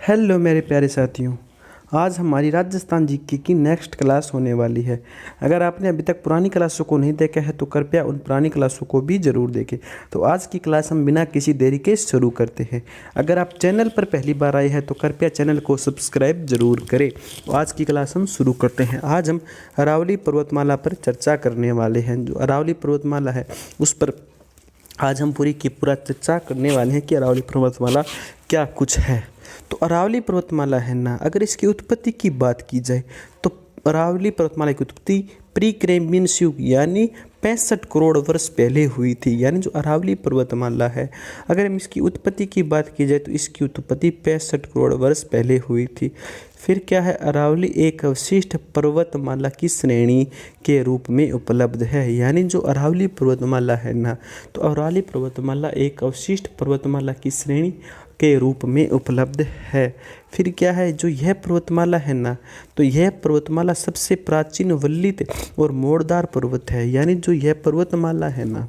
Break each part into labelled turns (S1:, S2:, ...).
S1: Hello मेरे प्यारे साथियों। आज हमारी राजस्थान जीके की नेक्स्ट क्लास होने वाली है। अगर आपने अभी तक पुरानी क्लासों को नहीं देखा है तो कृपया उन पुरानी क्लासों को भी ज़रूर देखें। तो आज की क्लास हम बिना किसी देरी के शुरू करते हैं। अगर आप चैनल पर पहली बार आए हैं तो कृपया चैनल को सब्सक्राइब ज़रूर करें। तो आज की क्लास हम शुरू करते हैं। आज हम अरावली पर्वतमाला पर चर्चा करने वाले हैं। जो अरावली पर्वतमाला है उस पर आज हम पूरी की पूरा चर्चा करने वाले हैं कि अरावली पर्वतमाला क्या कुछ है। तो अरावली पर्वतमाला है ना, अगर इसकी उत्पत्ति की बात की जाए तो अरावली पर्वतमाला की उत्पत्ति प्री कैम्ब्रियन युग यानी 65 करोड़ वर्ष पहले हुई थी। यानी जो अरावली पर्वतमाला है, अगर हम इसकी उत्पत्ति की बात की जाए तो इसकी उत्पत्ति 65 करोड़ वर्ष पहले हुई थी। फिर क्या है, अरावली एक अवशिष्ट पर्वतमाला की श्रेणी के रूप में उपलब्ध है। यानी जो अरावली पर्वतमाला है ना, तो अरावली पर्वतमाला एक अवशिष्ट पर्वतमाला की श्रेणी के रूप में उपलब्ध है। फिर क्या है, जो यह पर्वतमाला है ना, तो यह पर्वतमाला सबसे प्राचीन वल्लित और मोड़दार पर्वत है। यानी जो यह पर्वतमाला है ना,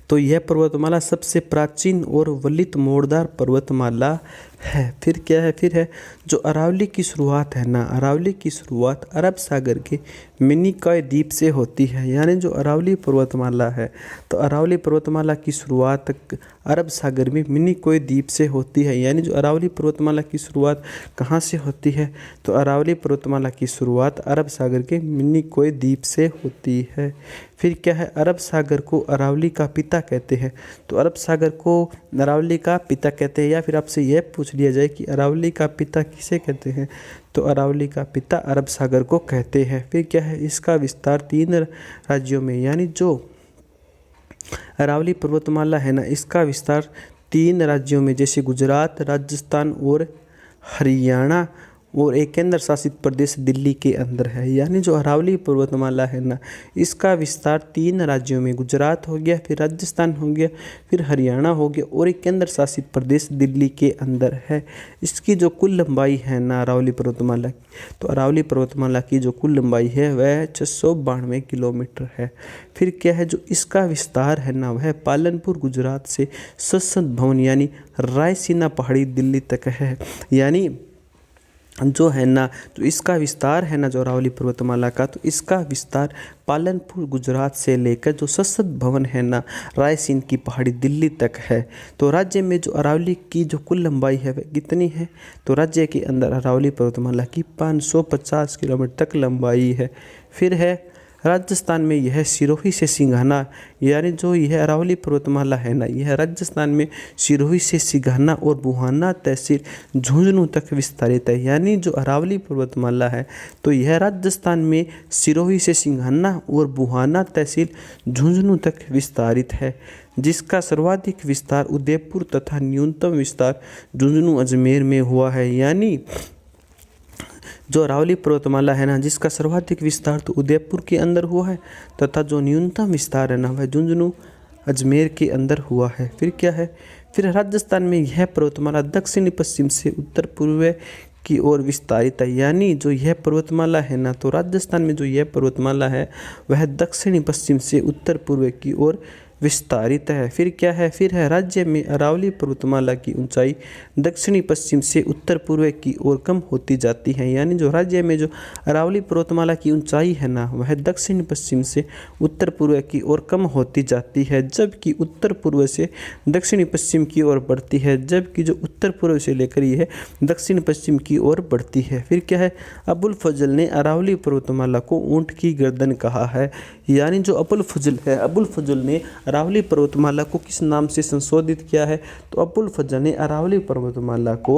S1: तो यह पर्वतमाला सबसे प्राचीन और वल्लित मोड़दार पर्वतमाला है। फिर क्या है, फिर है जो अरावली की शुरुआत है ना, अरावली की शुरुआत अरब सागर के मिनिकॉय द्वीप से होती है। यानी जो अरावली पर्वतमाला है, तो अरावली पर्वतमाला की शुरुआत अरब सागर में मिनिकॉय द्वीप से होती है। यानी जो अरावली पर्वतमाला की शुरुआत कहाँ से होती है, तो अरावली पर्वतमाला की शुरुआत अरब सागर के मिनिकॉय द्वीप से होती है। फिर क्या है, अरब सागर को अरावली का पिता कहते हैं। तो अरब सागर को अरावली का पिता कहते हैं। या फिर आपसे यह पूछ लिया जाए कि अरावली का पिता किसे कहते हैं, तो अरावली का पिता अरब सागर को कहते हैं। फिर क्या है, इसका विस्तार 3 राज्यों में, यानी जो अरावली पर्वतमाला है ना, इसका विस्तार 3 राज्यों में जैसे गुजरात, राजस्थान और हरियाणा और एक केंद्र शासित प्रदेश दिल्ली के अंदर है। यानी जो अरावली पर्वतमाला है ना, इसका विस्तार 3 राज्यों में, गुजरात हो गया, फिर राजस्थान हो गया, फिर हरियाणा हो गया और एक केंद्र शासित प्रदेश दिल्ली के अंदर है। इसकी जो कुल लंबाई है ना अरावली पर्वतमाला की, तो अरावली पर्वतमाला की जो कुल लंबाई है वह 692 किलोमीटर है। फिर क्या है, जो इसका विस्तार है ना, वह पालनपुर गुजरात से संसद भवन यानी रायसीना पहाड़ी दिल्ली तक है। यानी जो है ना, तो इसका विस्तार है ना जो अरावली पर्वतमाला का, तो इसका विस्तार पालनपुर गुजरात से लेकर जो संसद भवन है ना रायसीन की पहाड़ी दिल्ली तक है। तो राज्य में जो अरावली की जो कुल लंबाई है वह कितनी है, तो राज्य के अंदर अरावली पर्वतमाला की 550 किलोमीटर तक लंबाई है। फिर है राजस्थान में यह सिरोही से सिंघाना, यानी जो यह अरावली पर्वतमाला है ना, यह राजस्थान में सिरोही से सिंघाना और बुहाना तहसील झुंझुनू तक विस्तारित है। यानी जो अरावली पर्वतमाला है, तो यह राजस्थान में सिरोही से सिंघाना और बुहाना तहसील झुंझुनू तक विस्तारित है, जिसका सर्वाधिक विस्तार उदयपुर तथा न्यूनतम विस्तार झुंझुनू अजमेर में हुआ है। यानी जो अरावली पर्वतमाला है ना, जिसका सर्वाधिक विस्तार तो उदयपुर के अंदर हुआ है तथा जो न्यूनतम विस्तार है ना वह झुंझुनू अजमेर के अंदर हुआ है। फिर क्या है, फिर राजस्थान में यह पर्वतमाला दक्षिणी पश्चिम से उत्तर पूर्व की ओर विस्तारित है। यानी जो यह पर्वतमाला है ना, तो राजस्थान में जो यह पर्वतमाला है वह दक्षिणी पश्चिम से उत्तर पूर्व की ओर विस्तारित है। फिर क्या है, फिर है राज्य में अरावली पर्वतमाला की ऊंचाई दक्षिणी पश्चिम से उत्तर पूर्व की ओर कम होती जाती है। यानी जो राज्य में जो अरावली पर्वतमाला की ऊंचाई है ना, वह दक्षिण पश्चिम से उत्तर पूर्व की ओर कम होती जाती है, जबकि उत्तर पूर्व से दक्षिणी पश्चिम की ओर बढ़ती है, जबकि जो उत्तर पूर्व से लेकर यह दक्षिण पश्चिम की ओर बढ़ती है। फिर क्या है, अबुल फजल ने अरावली पर्वतमाला को ऊंट की गर्दन कहा है। यानी जो अबुल फजल है, अबुल फजल ने अरावली पर्वतमाला को किस नाम से संशोधित किया है, तो अबुल फजल ने अरावली पर्वतमाला को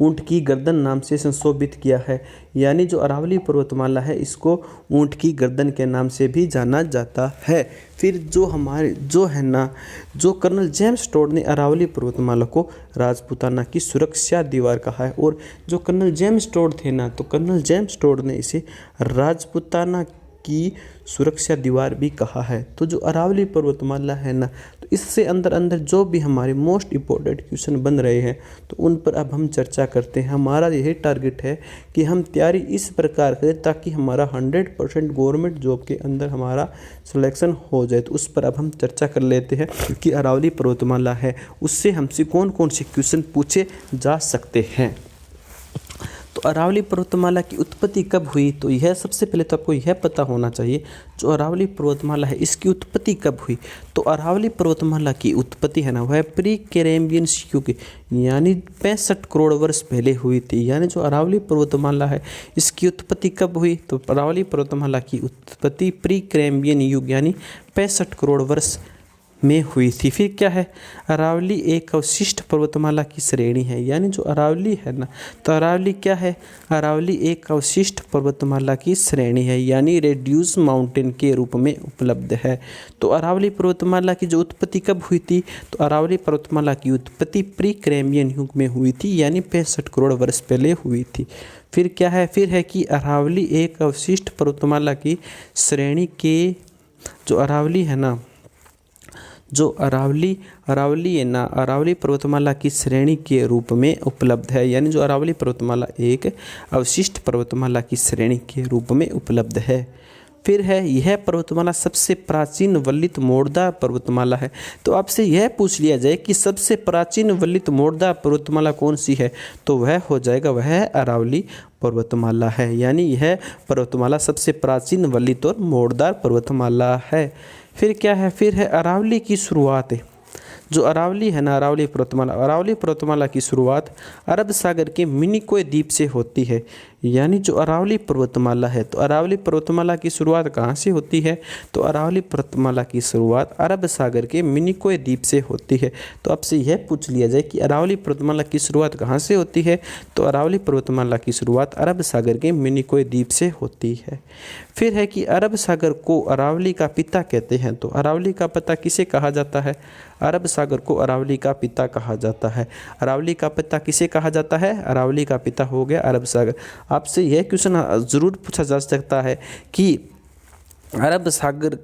S1: ऊंट की गर्दन नाम से संशोधित किया है। यानी जो अरावली पर्वतमाला है इसको ऊंट की गर्दन के नाम से भी जाना जाता है। फिर जो हमारे जो है ना, जो कर्नल जेम्स टोड ने अरावली पर्वतमाला को राजपूताना की सुरक्षा दीवार कहा है। और जो कर्नल जेम्स टोड थे ना, तो कर्नल जेम्स टोड ने इसे राजपूताना की सुरक्षा दीवार भी कहा है। तो जो अरावली पर्वतमाला है ना, तो इससे अंदर अंदर जो भी हमारे मोस्ट इम्पोर्टेंट क्वेश्चन बन रहे हैं तो उन पर अब हम चर्चा करते हैं। हमारा यही टारगेट है कि हम तैयारी इस प्रकार करें ताकि हमारा 100% गवर्नमेंट जॉब के अंदर हमारा सिलेक्शन हो जाए। तो उस पर अब हम चर्चा कर लेते हैं कि अरावली पर्वतमाला है उससे हमसे कौन कौन से क्वेश्चन पूछे जा सकते हैं। तो अरावली पर्वतमाला की उत्पत्ति कब हुई, तो यह सबसे पहले तो आपको यह पता होना चाहिए जो अरावली पर्वतमाला है इसकी उत्पत्ति कब हुई। तो अरावली पर्वतमाला की उत्पत्ति है ना वह प्री कैम्ब्रियन युग यानी 65 करोड़ वर्ष पहले हुई थी। यानी जो अरावली पर्वतमाला है इसकी उत्पत्ति कब हुई, तो अरावली पर्वतमाला की उत्पत्ति प्री कैम्ब्रियन युग यानी 65 करोड़ वर्ष में हुई थी। फिर क्या है, अरावली एक अवशिष्ट पर्वतमाला की श्रेणी है। यानी जो अरावली है ना, तो अरावली क्या है, अरावली एक अवशिष्ट पर्वतमाला की श्रेणी है यानी रेड्यूस माउंटेन के रूप में उपलब्ध है। तो अरावली पर्वतमाला की जो उत्पत्ति कब हुई थी, तो अरावली पर्वतमाला की उत्पत्ति प्री कैम्ब्रियन युग में हुई थी यानी 65 करोड़ वर्ष पहले हुई थी। फिर क्या है, फिर है कि अरावली एक अवशिष्ट पर्वतमाला की श्रेणी के जो अरावली है ना, जो अरावली है ना, अरावली पर्वतमाला की श्रेणी के रूप में उपलब्ध है। यानी जो अरावली पर्वतमाला एक अवशिष्ट पर्वतमाला की श्रेणी के रूप में उपलब्ध है। फिर है यह पर्वतमाला सबसे प्राचीन वलित मोड़दार पर्वतमाला है। तो आपसे यह पूछ लिया जाए कि सबसे प्राचीन वलित मोड़दार पर्वतमाला कौन सी है, तो वह हो जाएगा वह अरावली पर्वतमाला है। यानी यह पर्वतमाला सबसे प्राचीन वलित और मोड़दार पर्वतमाला है। फिर क्या है, फिर है अरावली की शुरुआत। जो अरावली है ना, अरावली पर्वतमाला की शुरुआत अरब सागर के मिनिकोय द्वीप से होती है। यानी जो अरावली पर्वतमाला है, तो अरावली पर्वतमाला की शुरुआत कहाँ से होती है, तो अरावली पर्वतमाला की शुरुआत अरब सागर के मिनिकोय द्वीप से होती है। तो आपसे यह पूछ लिया जाए कि अरावली पर्वतमाला की शुरुआत कहाँ से होती है, तो अरावली पर्वतमाला की शुरुआत अरब सागर के मिनिकोय द्वीप से होती है। फिर है कि अरब सागर को अरावली का पिता कहते हैं। तो अरावली का पिता किसे कहा जाता है, अरब सागर को अरावली का पिता कहा जाता है। अरावली का पिता किसे कहा जाता है, अरावली का पिता हो गया अरब सागर। आपसे यह क्वेश्चन ज़रूर पूछा जा सकता है कि अरब सागर,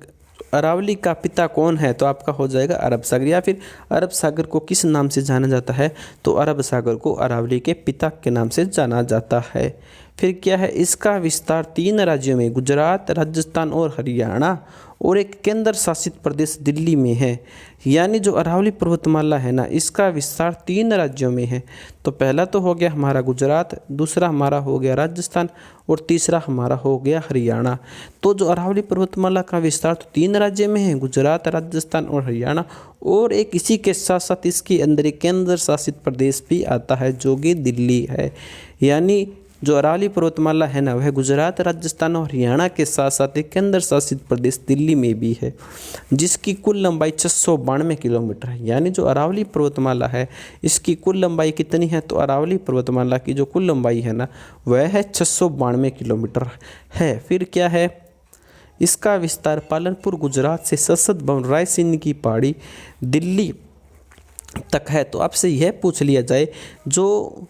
S1: अरावली का पिता कौन है, तो आपका हो जाएगा अरब सागर। या फिर अरब सागर को किस नाम से जाना जाता है, तो अरब सागर को अरावली के पिता के नाम से जाना जाता है। फिर क्या है, इसका विस्तार 3 राज्यों में गुजरात, राजस्थान और हरियाणा और एक केंद्र शासित प्रदेश दिल्ली में है। यानी जो अरावली पर्वतमाला है ना, इसका विस्तार 3 राज्यों में है। तो पहला तो हो गया हमारा गुजरात, दूसरा हमारा हो गया राजस्थान और तीसरा हमारा हो गया हरियाणा। तो जो अरावली पर्वतमाला का विस्तार तो 3 राज्य में है, गुजरात, राजस्थान और हरियाणा, और एक इसी के साथ साथ इसके अंदर एक केंद्र शासित प्रदेश भी आता है जो कि दिल्ली है। यानी जो अरावली पर्वतमाला है ना, वह गुजरात, राजस्थान और हरियाणा के साथ साथ एक केंद्र शासित प्रदेश दिल्ली में भी है, जिसकी कुल लंबाई 692 किलोमीटर है। यानी जो अरावली पर्वतमाला है इसकी कुल लंबाई कितनी है, तो अरावली पर्वतमाला की जो कुल लंबाई है ना, वह है 692 किलोमीटर है। फिर क्या है, इसका विस्तार पालनपुर गुजरात से संसद भवन रायसीन की पहाड़ी दिल्ली तक है। तो आपसे यह पूछ लिया जाए जो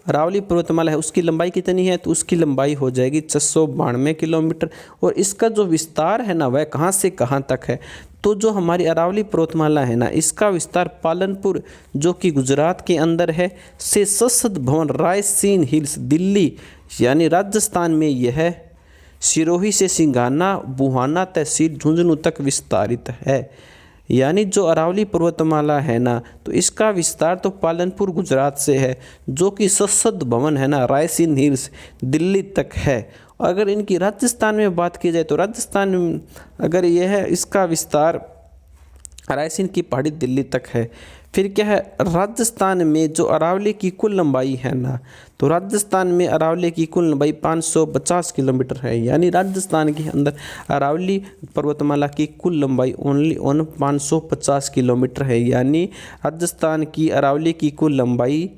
S1: अरावली पर्वतमाला है उसकी लंबाई कितनी है, तो उसकी लंबाई हो जाएगी 692 किलोमीटर। और इसका जो विस्तार है ना, वह कहाँ से कहाँ तक है, तो जो हमारी अरावली पर्वतमाला है ना, इसका विस्तार पालनपुर जो कि गुजरात के अंदर है से संसद भवन रायसीन हिल्स दिल्ली यानी राजस्थान में यह है, सिरोही से सिंघाना बुहाना तहसील झुंझुनू तक विस्तारित है। यानी जो अरावली पर्वतमाला है ना, तो इसका विस्तार तो पालनपुर गुजरात से है जो कि संसद भवन है ना रायसीन हिल्स दिल्ली तक है। अगर इनकी राजस्थान में बात की जाए तो राजस्थान में अगर यह है इसका विस्तार रायसीन की पहाड़ी दिल्ली तक है। फिर क्या है, राजस्थान में जो अरावली की कुल लंबाई है ना, तो राजस्थान में अरावली की कुल लंबाई 550 किलोमीटर है। यानी राजस्थान के अंदर अरावली पर्वतमाला की कुल लंबाई ओनली 550 किलोमीटर है। यानी राजस्थान की अरावली की कुल लंबाई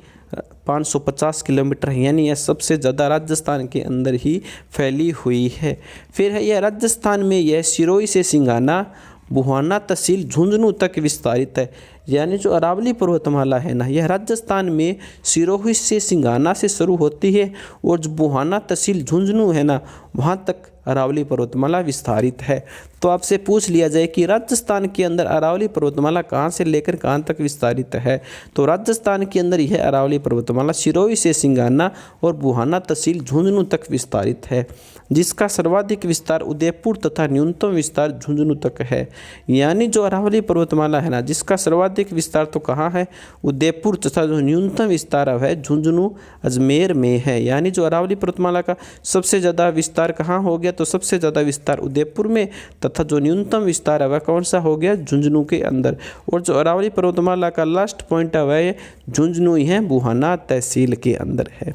S1: 550 किलोमीटर है। यानी यह सबसे ज़्यादा राजस्थान के अंदर ही फैली हुई है। फिर है यह राजस्थान में यह सिरोही से सिंघाना बुहाना तहसील झुंझुनू तक विस्तारित है। यानी जो अरावली पर्वतमाला है ना, यह राजस्थान में सिरोही से सिंघाना से शुरू होती है और जो बुहाना तहसील झुंझुनू है ना, वहाँ तक अरावली पर्वतमाला विस्तारित है। तो आपसे पूछ लिया जाए कि राजस्थान के अंदर अरावली पर्वतमाला कहाँ से लेकर कहाँ तक विस्तारित है, तो राजस्थान के अंदर यह अरावली पर्वतमाला सिरोही से सिंघाना और बुहाना तहसील झुंझुनू तक विस्तारित है, जिसका सर्वाधिक विस्तार उदयपुर तथा न्यूनतम विस्तार झुंझुनू तक है। यानी जो अरावली पर्वतमाला है ना, जिसका सर्वाधिक विस्तार तो कहाँ है, उदयपुर, तथा जो न्यूनतम विस्तार है झुंझुनू अजमेर में है। यानी जो अरावली पर्वतमाला का सबसे ज़्यादा विस्तार कहाँ हो गया, तो सबसे ज़्यादा विस्तार उदयपुर में, तथा जो न्यूनतम विस्तार है वह कौन सा हो गया, झुंझुनू के अंदर। और जो अरावली पर्वतमाला का लास्ट पॉइंट है वह झुंझुनू ही है, बुहाना तहसील के अंदर है।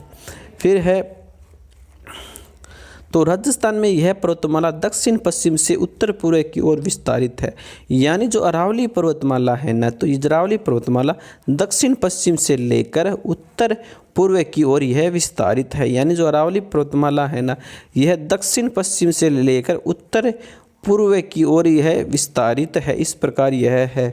S1: फिर है तो राजस्थान में यह पर्वतमाला दक्षिण पश्चिम से उत्तर पूर्व की ओर विस्तारित है। यानी जो अरावली पर्वतमाला है ना, तो ये अरावली पर्वतमाला दक्षिण पश्चिम से लेकर उत्तर पूर्व की ओर यह विस्तारित है। यानी जो अरावली पर्वतमाला है ना, यह दक्षिण पश्चिम से लेकर उत्तर पूर्व की ओर यह विस्तारित है। इस प्रकार यह है।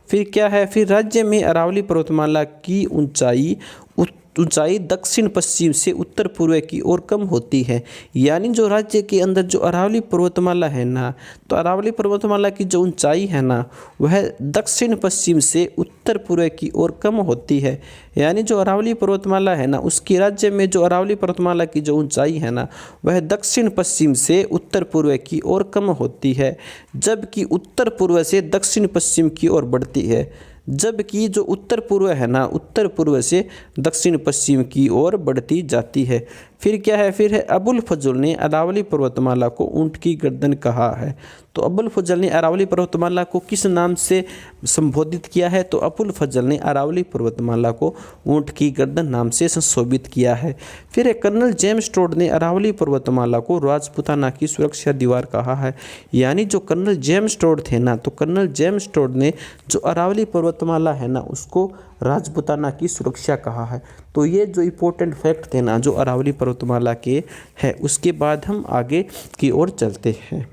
S1: फिर क्या है, फिर राज्य में अरावली पर्वतमाला की ऊंचाई दक्षिण पश्चिम से उत्तर पूर्व की ओर कम होती है। यानी जो राज्य के अंदर जो अरावली पर्वतमाला है ना, तो अरावली पर्वतमाला की जो ऊंचाई है ना, वह दक्षिण पश्चिम से उत्तर पूर्व की ओर कम होती है। यानी जो अरावली पर्वतमाला है ना, उसकी राज्य में जो अरावली पर्वतमाला की जो ऊंचाई है ना, वह दक्षिण पश्चिम से उत्तर पूर्व की ओर कम होती है, जबकि उत्तर पूर्व से दक्षिण पश्चिम की ओर बढ़ती है। जबकि जो उत्तर पूर्व है ना, उत्तर पूर्व से दक्षिण पश्चिम की ओर बढ़ती जाती है। फिर क्या है, फिर है अबुल फजल ने अरावली पर्वतमाला को ऊंट की गर्दन कहा है। तो अबुल फजल ने अरावली पर्वतमाला को किस नाम से संबोधित किया है, तो अबुल फजल ने अरावली पर्वतमाला को ऊंट की गर्दन नाम से संशोधित किया है। फिर है कर्नल जेम्स टोड ने अरावली पर्वतमाला को राजपूताना की सुरक्षा दीवार कहा है। यानी जो कर्नल जेम्स टोड थे ना, तो कर्नल जेम्स टोड ने जो अरावली पर्वतमाला है ना, उसको राजपूताना की सुरक्षा कहा है। तो ये जो इम्पोर्टेंट फैक्ट थे ना, जो अरावली पर्वतमाला के है, उसके बाद हम आगे की ओर चलते हैं।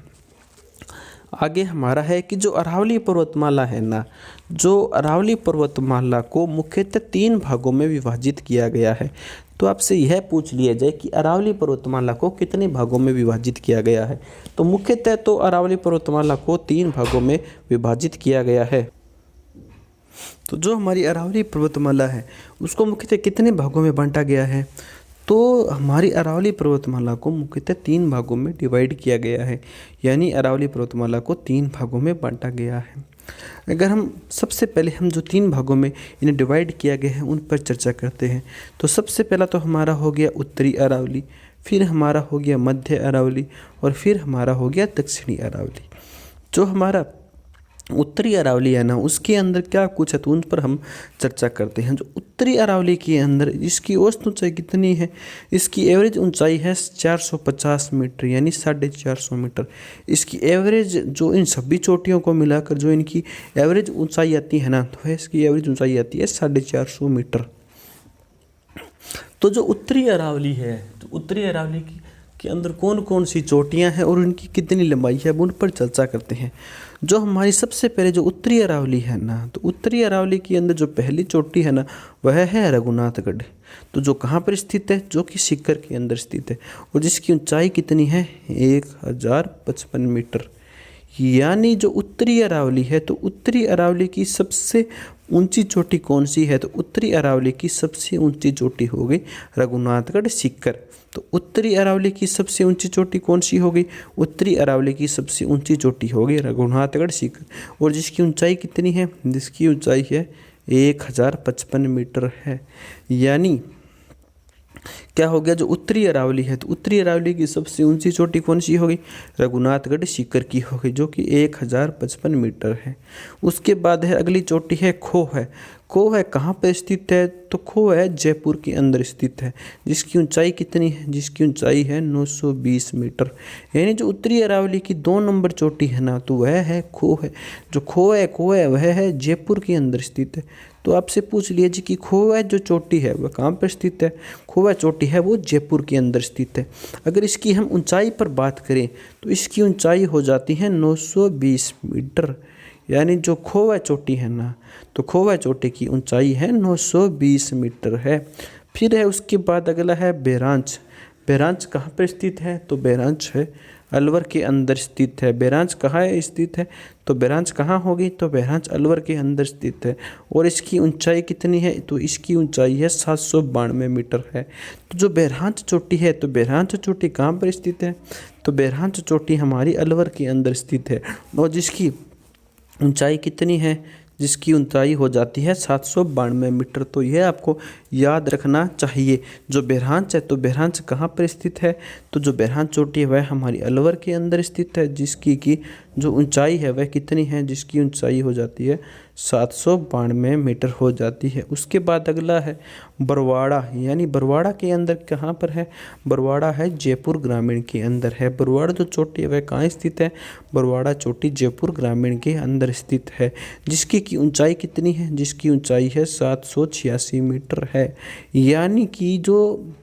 S1: आगे हमारा है कि जो अरावली पर्वतमाला है ना, जो अरावली पर्वतमाला को मुख्यतः 3 भागों में विभाजित किया गया है। तो आपसे यह पूछ लिया जाए कि अरावली पर्वतमाला को कितने भागों में विभाजित किया गया है, तो मुख्यतः तो अरावली पर्वतमाला को 3 भागों में विभाजित किया गया है। तो जो हमारी अरावली पर्वतमाला है, उसको मुख्यतः कितने भागों में बांटा गया है, तो हमारी अरावली पर्वतमाला को मुख्यतः 3 भागों में डिवाइड किया गया है। यानी अरावली पर्वतमाला को 3 भागों में बांटा गया है। अगर हम सबसे पहले हम जो 3 भागों में इन्हें डिवाइड किया गया है उन पर चर्चा करते हैं, तो सबसे पहला तो हमारा हो गया उत्तरी अरावली, फिर हमारा हो गया मध्य अरावली, और फिर हमारा हो गया दक्षिणी अरावली। जो हमारा उत्तरी अरावली है ना, उसके अंदर क्या कुछ है, तो उन पर हम चर्चा करते हैं। जो उत्तरी अरावली के अंदर इसकी औसत ऊंचाई कितनी है, इसकी एवरेज ऊंचाई है 450 मीटर, यानी 450 मीटर। इसकी एवरेज जो इन सभी चोटियों को मिलाकर जो इनकी एवरेज ऊंचाई आती है ना, तो इसकी एवरेज ऊंचाई आती है 450 मीटर। तो जो उत्तरी अरावली है, तो उत्तरी अरावली के अंदर कौन कौन सी चोटियाँ हैं और उनकी कितनी लंबाई है, उन पर चर्चा करते हैं। जो हमारी सबसे पहले जो उत्तरी अरावली है ना, तो उत्तरी अरावली के अंदर जो पहली चोटी है ना, वह है रघुनाथगढ़। तो जो कहाँ पर स्थित है, जो कि सीकर के अंदर स्थित है, और जिसकी ऊंचाई कितनी है, 1055 मीटर। यानी जो उत्तरी अरावली है, तो उत्तरी अरावली की सबसे ऊंची चोटी कौन सी है, तो उत्तरी अरावली की सबसे ऊंची चोटी हो गई रघुनाथगढ़ सीकर। तो उत्तरी अरावली की सबसे ऊंची चोटी कौन सी हो गई, उत्तरी अरावली की सबसे ऊंची चोटी हो गई रघुनाथगढ़ सीकर, और जिसकी ऊंचाई कितनी है, जिसकी ऊंचाई है 1055 मीटर है। यानी क्या हो गया, जो उत्तरी अरावली है, तो उत्तरी अरावली की सबसे ऊंची चोटी कौन सी होगी, रघुनाथगढ़ सीकर की होगी, जो कि 1055 मीटर है। उसके बाद है अगली चोटी है खो है। खो है कहाँ पे स्थित है, तो खो है जयपुर के अंदर स्थित है, जिसकी ऊंचाई कितनी है, जिसकी ऊंचाई है 920 मीटर। यानी जो उत्तरी अरावली की 2 नंबर चोटी है ना, तो वह है खो है। जो खो है वह है जयपुर के अंदर स्थित है। तो आपसे पूछ लीजिए कि खोवा जो चोटी है वह कहाँ पर स्थित है, खोवा चोटी है वो जयपुर के अंदर स्थित है। अगर इसकी हम ऊंचाई पर बात करें, तो इसकी ऊंचाई हो जाती है 920 मीटर। यानी जो खोवा चोटी है ना, तो खोवा चोटी की ऊंचाई है 920 मीटर है। फिर है उसके बाद अगला है बेरांच। बेरांच कहाँ पर स्थित है? तो बेरांच है अलवर के अंदर स्थित है। बेरांच कहाँ है स्थित है? तो बेरांच कहाँ होगी? तो बेरांच अलवर के अंदर स्थित है। और इसकी ऊंचाई कितनी है? तो इसकी ऊंचाई है 792 मीटर है। तो जो बेरांच चोटी है, तो बेरांच चोटी कहाँ पर स्थित है? तो बेरांच चोटी हमारी अलवर के अंदर स्थित है और जिसकी ऊंचाई कितनी है? जिसकी ऊंचाई हो जाती है 792 मीटर। तो यह आपको याद रखना चाहिए। जो बेरहांच है, तो बेरहांच कहाँ पर स्थित है? तो जो बेरहांच चोटी है वह हमारी अलवर के अंदर स्थित है, जिसकी की जो ऊंचाई है वह कितनी है? जिसकी ऊंचाई हो जाती है 792 मीटर हो जाती है। उसके बाद अगला है बरवाड़ा। यानी बरवाड़ा के अंदर कहाँ पर है? बरवाड़ा है जयपुर ग्रामीण के अंदर है। बरवाड़ा जो चोटी है वह कहाँ स्थित है? बरवाड़ा चोटी जयपुर ग्रामीण के अंदर स्थित है। जिसकी की ऊंचाई कितनी है? जिसकी ऊंचाई है 786 मीटर है। यानी कि जो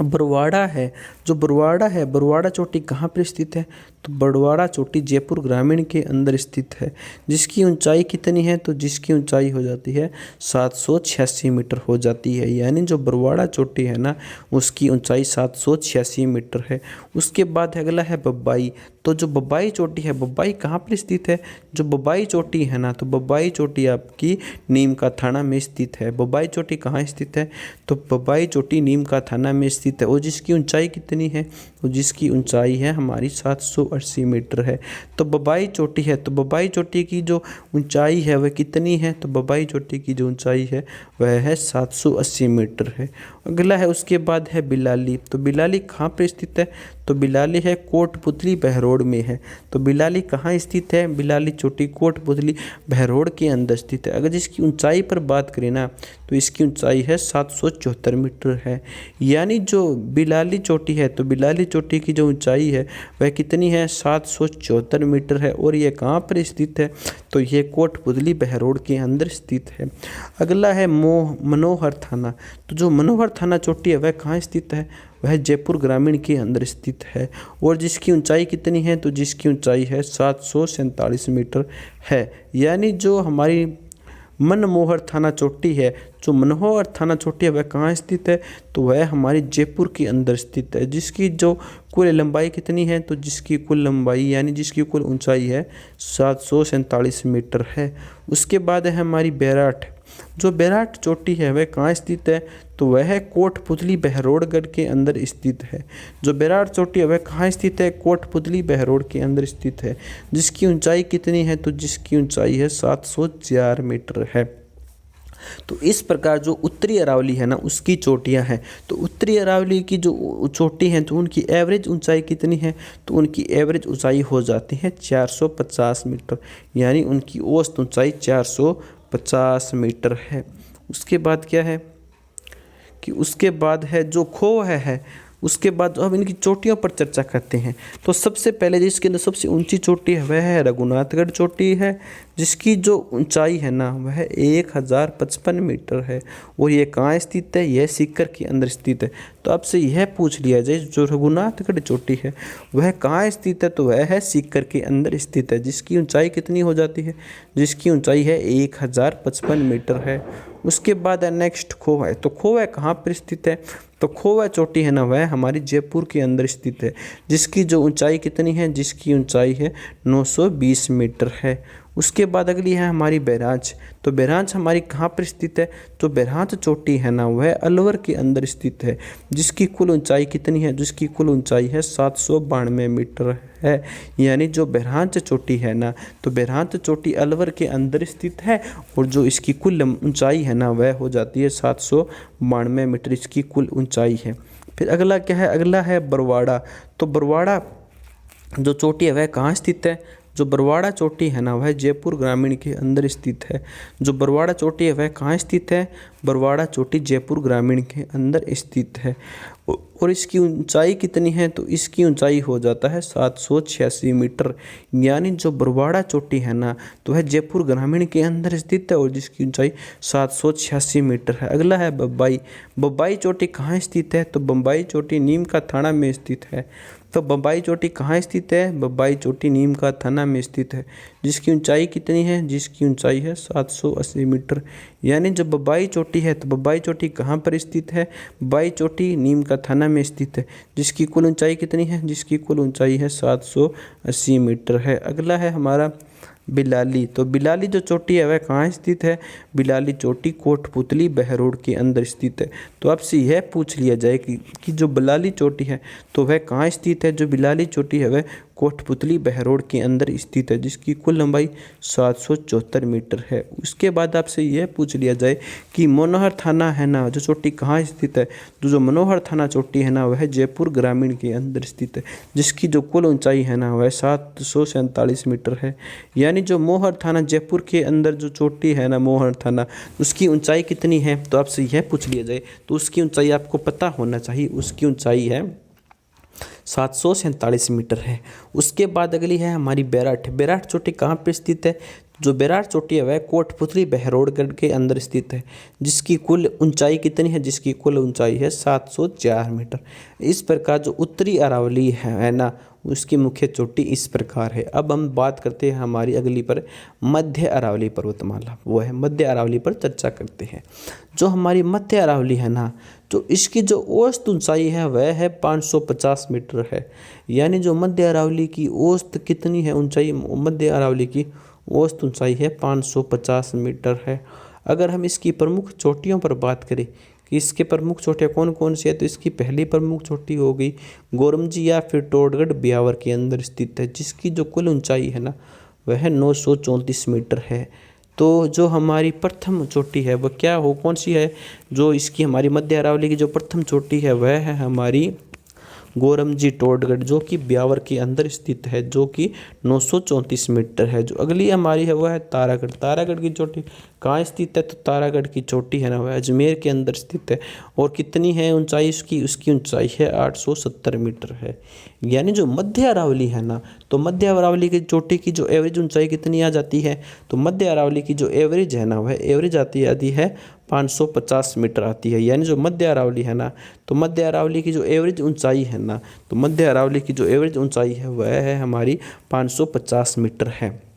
S1: बरवाड़ा है, जो बरवाड़ा है, बरवाड़ा चोटी कहाँ पर स्थित है? तो बरवाड़ा चोटी जयपुर ग्रामीण के अंदर स्थित है। जिसकी ऊंचाई कितनी है? तो जिसकी ऊंचाई हो जाती है 786 मीटर हो जाती है। यानी जो बरवाड़ा चोटी है ना, उसकी ऊंचाई 786 मीटर है। उसके बाद अगला है बब्बाई। तो जो बब्बाई चोटी है, बब्बाई कहाँ पर स्थित है? जो बब्बाई चोटी है ना, तो बब्बाई चोटी आपकी नीम का थाना में स्थित है। बब्बाई चोटी कहाँ स्थित है? तो बब्बाई चोटी नीम का थाना में स्थित है। और जिसकी ऊंचाई कितनी है? तो जिसकी ऊंचाई है हमारी 780 मीटर है। तो बब्बाई चोटी है, तो बब्बाई चोटी की जो ऊंचाई है वह कितनी है? तो बब्बाई चोटी की जो ऊंचाई है वह है 780 मीटर है। अगला है उसके बाद है बिलाली। तो बिलाली कहाँ पर स्थित है? तो बिलाली है कोटपुतली बहरोड में है। तो बिलाली कहाँ स्थित है? बिलाली चोटी कोटपुतली बहरोड के अंदर स्थित है। अगर जिसकी ऊंचाई पर बात करें ना, तो इसकी ऊंचाई है 774 मीटर है। यानी जो बिलाली चोटी है, तो बिलाली चोटी की जो ऊंचाई है वह कितनी है? 774 मीटर है। और यह कहाँ पर स्थित है? तो ये कोटपुतली बहरोड के अंदर स्थित है। अगला है मनोहर थाना। तो जो मनोहर थाना चोटी है वह कहाँ स्थित है? वह जयपुर ग्रामीण के अंदर स्थित है। और जिसकी ऊंचाई कितनी है? तो जिसकी ऊंचाई है 747 मीटर है। यानी जो हमारी मनमोहर थाना चोटी है, जो मनोहर थाना चोटी है वह कहाँ स्थित है? तो वह हमारी जयपुर के अंदर स्थित है। जिसकी जो कुल लंबाई कितनी है? तो जिसकी कुल लंबाई यानी जिसकी कुल ऊंचाई है 747 मीटर है। उसके बाद है हमारी बैराठ। जो बैराठ चोटी है वह कहाँ स्थित है? तो वह कोटपुतली बहरोडगढ़ के अंदर स्थित है। जो बैराठ चोटी है वह कहाँ स्थित है? कोटपुतली बहरोड के अंदर स्थित है। जिसकी ऊंचाई कितनी है? तो जिसकी ऊंचाई है 704 मीटर है। तो इस प्रकार जो उत्तरी अरावली है ना, उसकी चोटियां हैं। तो उत्तरी अरावली की जो चोटी हैं, तो उनकी एवरेज ऊंचाई कितनी है? तो उनकी एवरेज ऊंचाई हो जाती है 450 मीटर। यानी उनकी औसत ऊंचाई 450 मीटर है। उसके बाद क्या है कि उसके बाद है जो खोह है। उसके बाद अब इनकी चोटियों पर चर्चा करते हैं। तो सबसे पहले जिसके अंदर सबसे ऊंची चोटी है वह है रघुनाथगढ़ चोटी है, जिसकी जो ऊंचाई है ना वह 1055 मीटर है। और ये कहाँ स्थित है? यह सीकर के अंदर स्थित है। तो आपसे यह पूछ लिया जाए जो रघुनाथगढ़ चोटी है वह कहाँ स्थित है? तो वह है सीकर के अंदर स्थित है। जिसकी ऊंचाई कितनी हो जाती है? जिसकी ऊंचाई है 1055 मीटर है। उसके बाद है नेक्स्ट खोह है। तो खोह कहाँ पर स्थित है? तो खोवा चोटी है ना वह हमारी जयपुर के अंदर स्थित है। जिसकी जो ऊंचाई कितनी है? जिसकी ऊंचाई है 920 मीटर है। उसके बाद अगली है हमारी बैराज। तो बैराज हमारी कहाँ पर स्थित है? तो बैराज चोटी है ना वह अलवर के अंदर स्थित है। जिसकी कुल ऊंचाई कितनी है? जिसकी कुल ऊंचाई है 792 मीटर है। यानी जो बैराज चोटी है ना, तो बैराज चोटी अलवर के अंदर स्थित है। और जो इसकी कुल ऊंचाई है ना वह हो जाती है 792 मीटर इसकी कुल ऊंचाई है। फिर अगला क्या है? अगला है बरवाड़ा। तो बरवाड़ा जो चोटी है वह कहाँ स्थित है? जो बरवाड़ा चोटी है ना वह जयपुर ग्रामीण के अंदर स्थित है। जो बरवाड़ा चोटी है वह कहाँ स्थित है? बरवाड़ा चोटी जयपुर ग्रामीण के अंदर स्थित है। और इसकी ऊंचाई कितनी है? तो इसकी ऊंचाई हो जाता है 786 मीटर। यानी जो बरवाड़ा चोटी है ना, तो वह जयपुर ग्रामीण के अंदर स्थित है और जिसकी ऊंचाई 786 मीटर है। अगला है बब्बाई। बब्बाई चोटी कहाँ स्थित है? तो बम्बाई चोटी नीम का थाना में स्थित है। तो बम्बई चोटी कहाँ स्थित है? बम्बई चोटी नीम का थाना में स्थित है, जिसकी ऊंचाई कितनी है? जिसकी ऊंचाई है 780 मीटर। यानी जब बम्बई चोटी है तो बम्बई चोटी कहाँ पर स्थित है? बम्बई चोटी नीम का थाना में स्थित है, जिसकी कुल ऊंचाई कितनी है? जिसकी कुल ऊंचाई है 780 मीटर है। अगला है हमारा बिलाली। तो बिलाली जो चोटी है वह कहाँ स्थित है? बिलाली चोटी कोटपुतली बहरोड के अंदर स्थित है। तो आपसे यह पूछ लिया जाए कि जो बिलाली चोटी है तो वह कहाँ स्थित है? जो बिलाली चोटी है वह कोटपुतली बहरोड के अंदर स्थित है, जिसकी कुल लंबाई 774 मीटर है। उसके बाद आपसे यह पूछ लिया जाए कि मनोहर थाना है ना जो चोटी कहाँ स्थित है? तो जो मनोहर थाना चोटी है ना वह जयपुर ग्रामीण के अंदर स्थित है, जिसकी जो कुल ऊंचाई है ना वह 747 मीटर है। यानी जो मोहर थाना जयपुर के अंदर जो चोटी है ना मोहर थाना, उसकी ऊंचाई कितनी है? तो आपसे यह पूछ लिया जाए तो उसकी ऊंचाई आपको पता होना चाहिए। उसकी ऊंचाई है 747 मीटर है। उसके बाद अगली है हमारी बैराठ। बैराठ चोटी कहाँ पर स्थित है? जो बैराठ चोटी है वह कोटपुतली बहरोडगढ़ के अंदर स्थित है, जिसकी कुल ऊंचाई कितनी है? जिसकी कुल ऊंचाई है 704 मीटर। इस प्रकार जो उत्तरी अरावली है ना उसकी मुख्य चोटी इस प्रकार है। अब हम बात करते हैं हमारी अगली पर मध्य अरावली पर्वतमाला, वो है मध्य अरावली पर चर्चा करते हैं। जो हमारी मध्य अरावली है ना तो इसकी जो औसत ऊंचाई है वह है 550 मीटर है। यानी जो मध्य अरावली की औसत कितनी है ऊंचाई? मध्य अरावली की औसत ऊंचाई है 550 मीटर है। अगर हम इसकी प्रमुख चोटियों पर बात करें कि इसके प्रमुख चोटियाँ कौन कौन सी है, तो इसकी पहली प्रमुख चोटी हो गई गोरमजी या फिर टोडगढ़ ब्यावर के अंदर स्थित है, जिसकी जो कुल ऊंचाई है ना वह 934 मीटर है। तो जो हमारी प्रथम चोटी है वह क्या हो कौन सी है? जो इसकी हमारी मध्य अरावली की जो प्रथम चोटी है वह है हमारी गोरमजी टोडगढ़, जो कि ब्यावर के अंदर स्थित है, जो कि 934 मीटर है। जो अगली हमारी है वह है तारागढ़। तारागढ़ की चोटी कहाँ स्थित है? तो तारागढ़ की चोटी है ना वह अजमेर के अंदर स्थित है, और कितनी है ऊंचाई उसकी? उसकी ऊंचाई है 870 मीटर है। यानी जो मध्य अरावली है ना तो मध्य अरावली की चोटी की जो एवरेज ऊंचाई कितनी आ जाती है? तो मध्य अरावली की जो एवरेज है ना वह एवरेज आती है 550 मीटर आती है। यानी जो मध्य अरावली है ना तो मध्य अरावली की जो एवरेज ऊंचाई है ना तो मध्य अरावली की जो एवरेज ऊंचाई है वह है हमारी 550 मीटर है।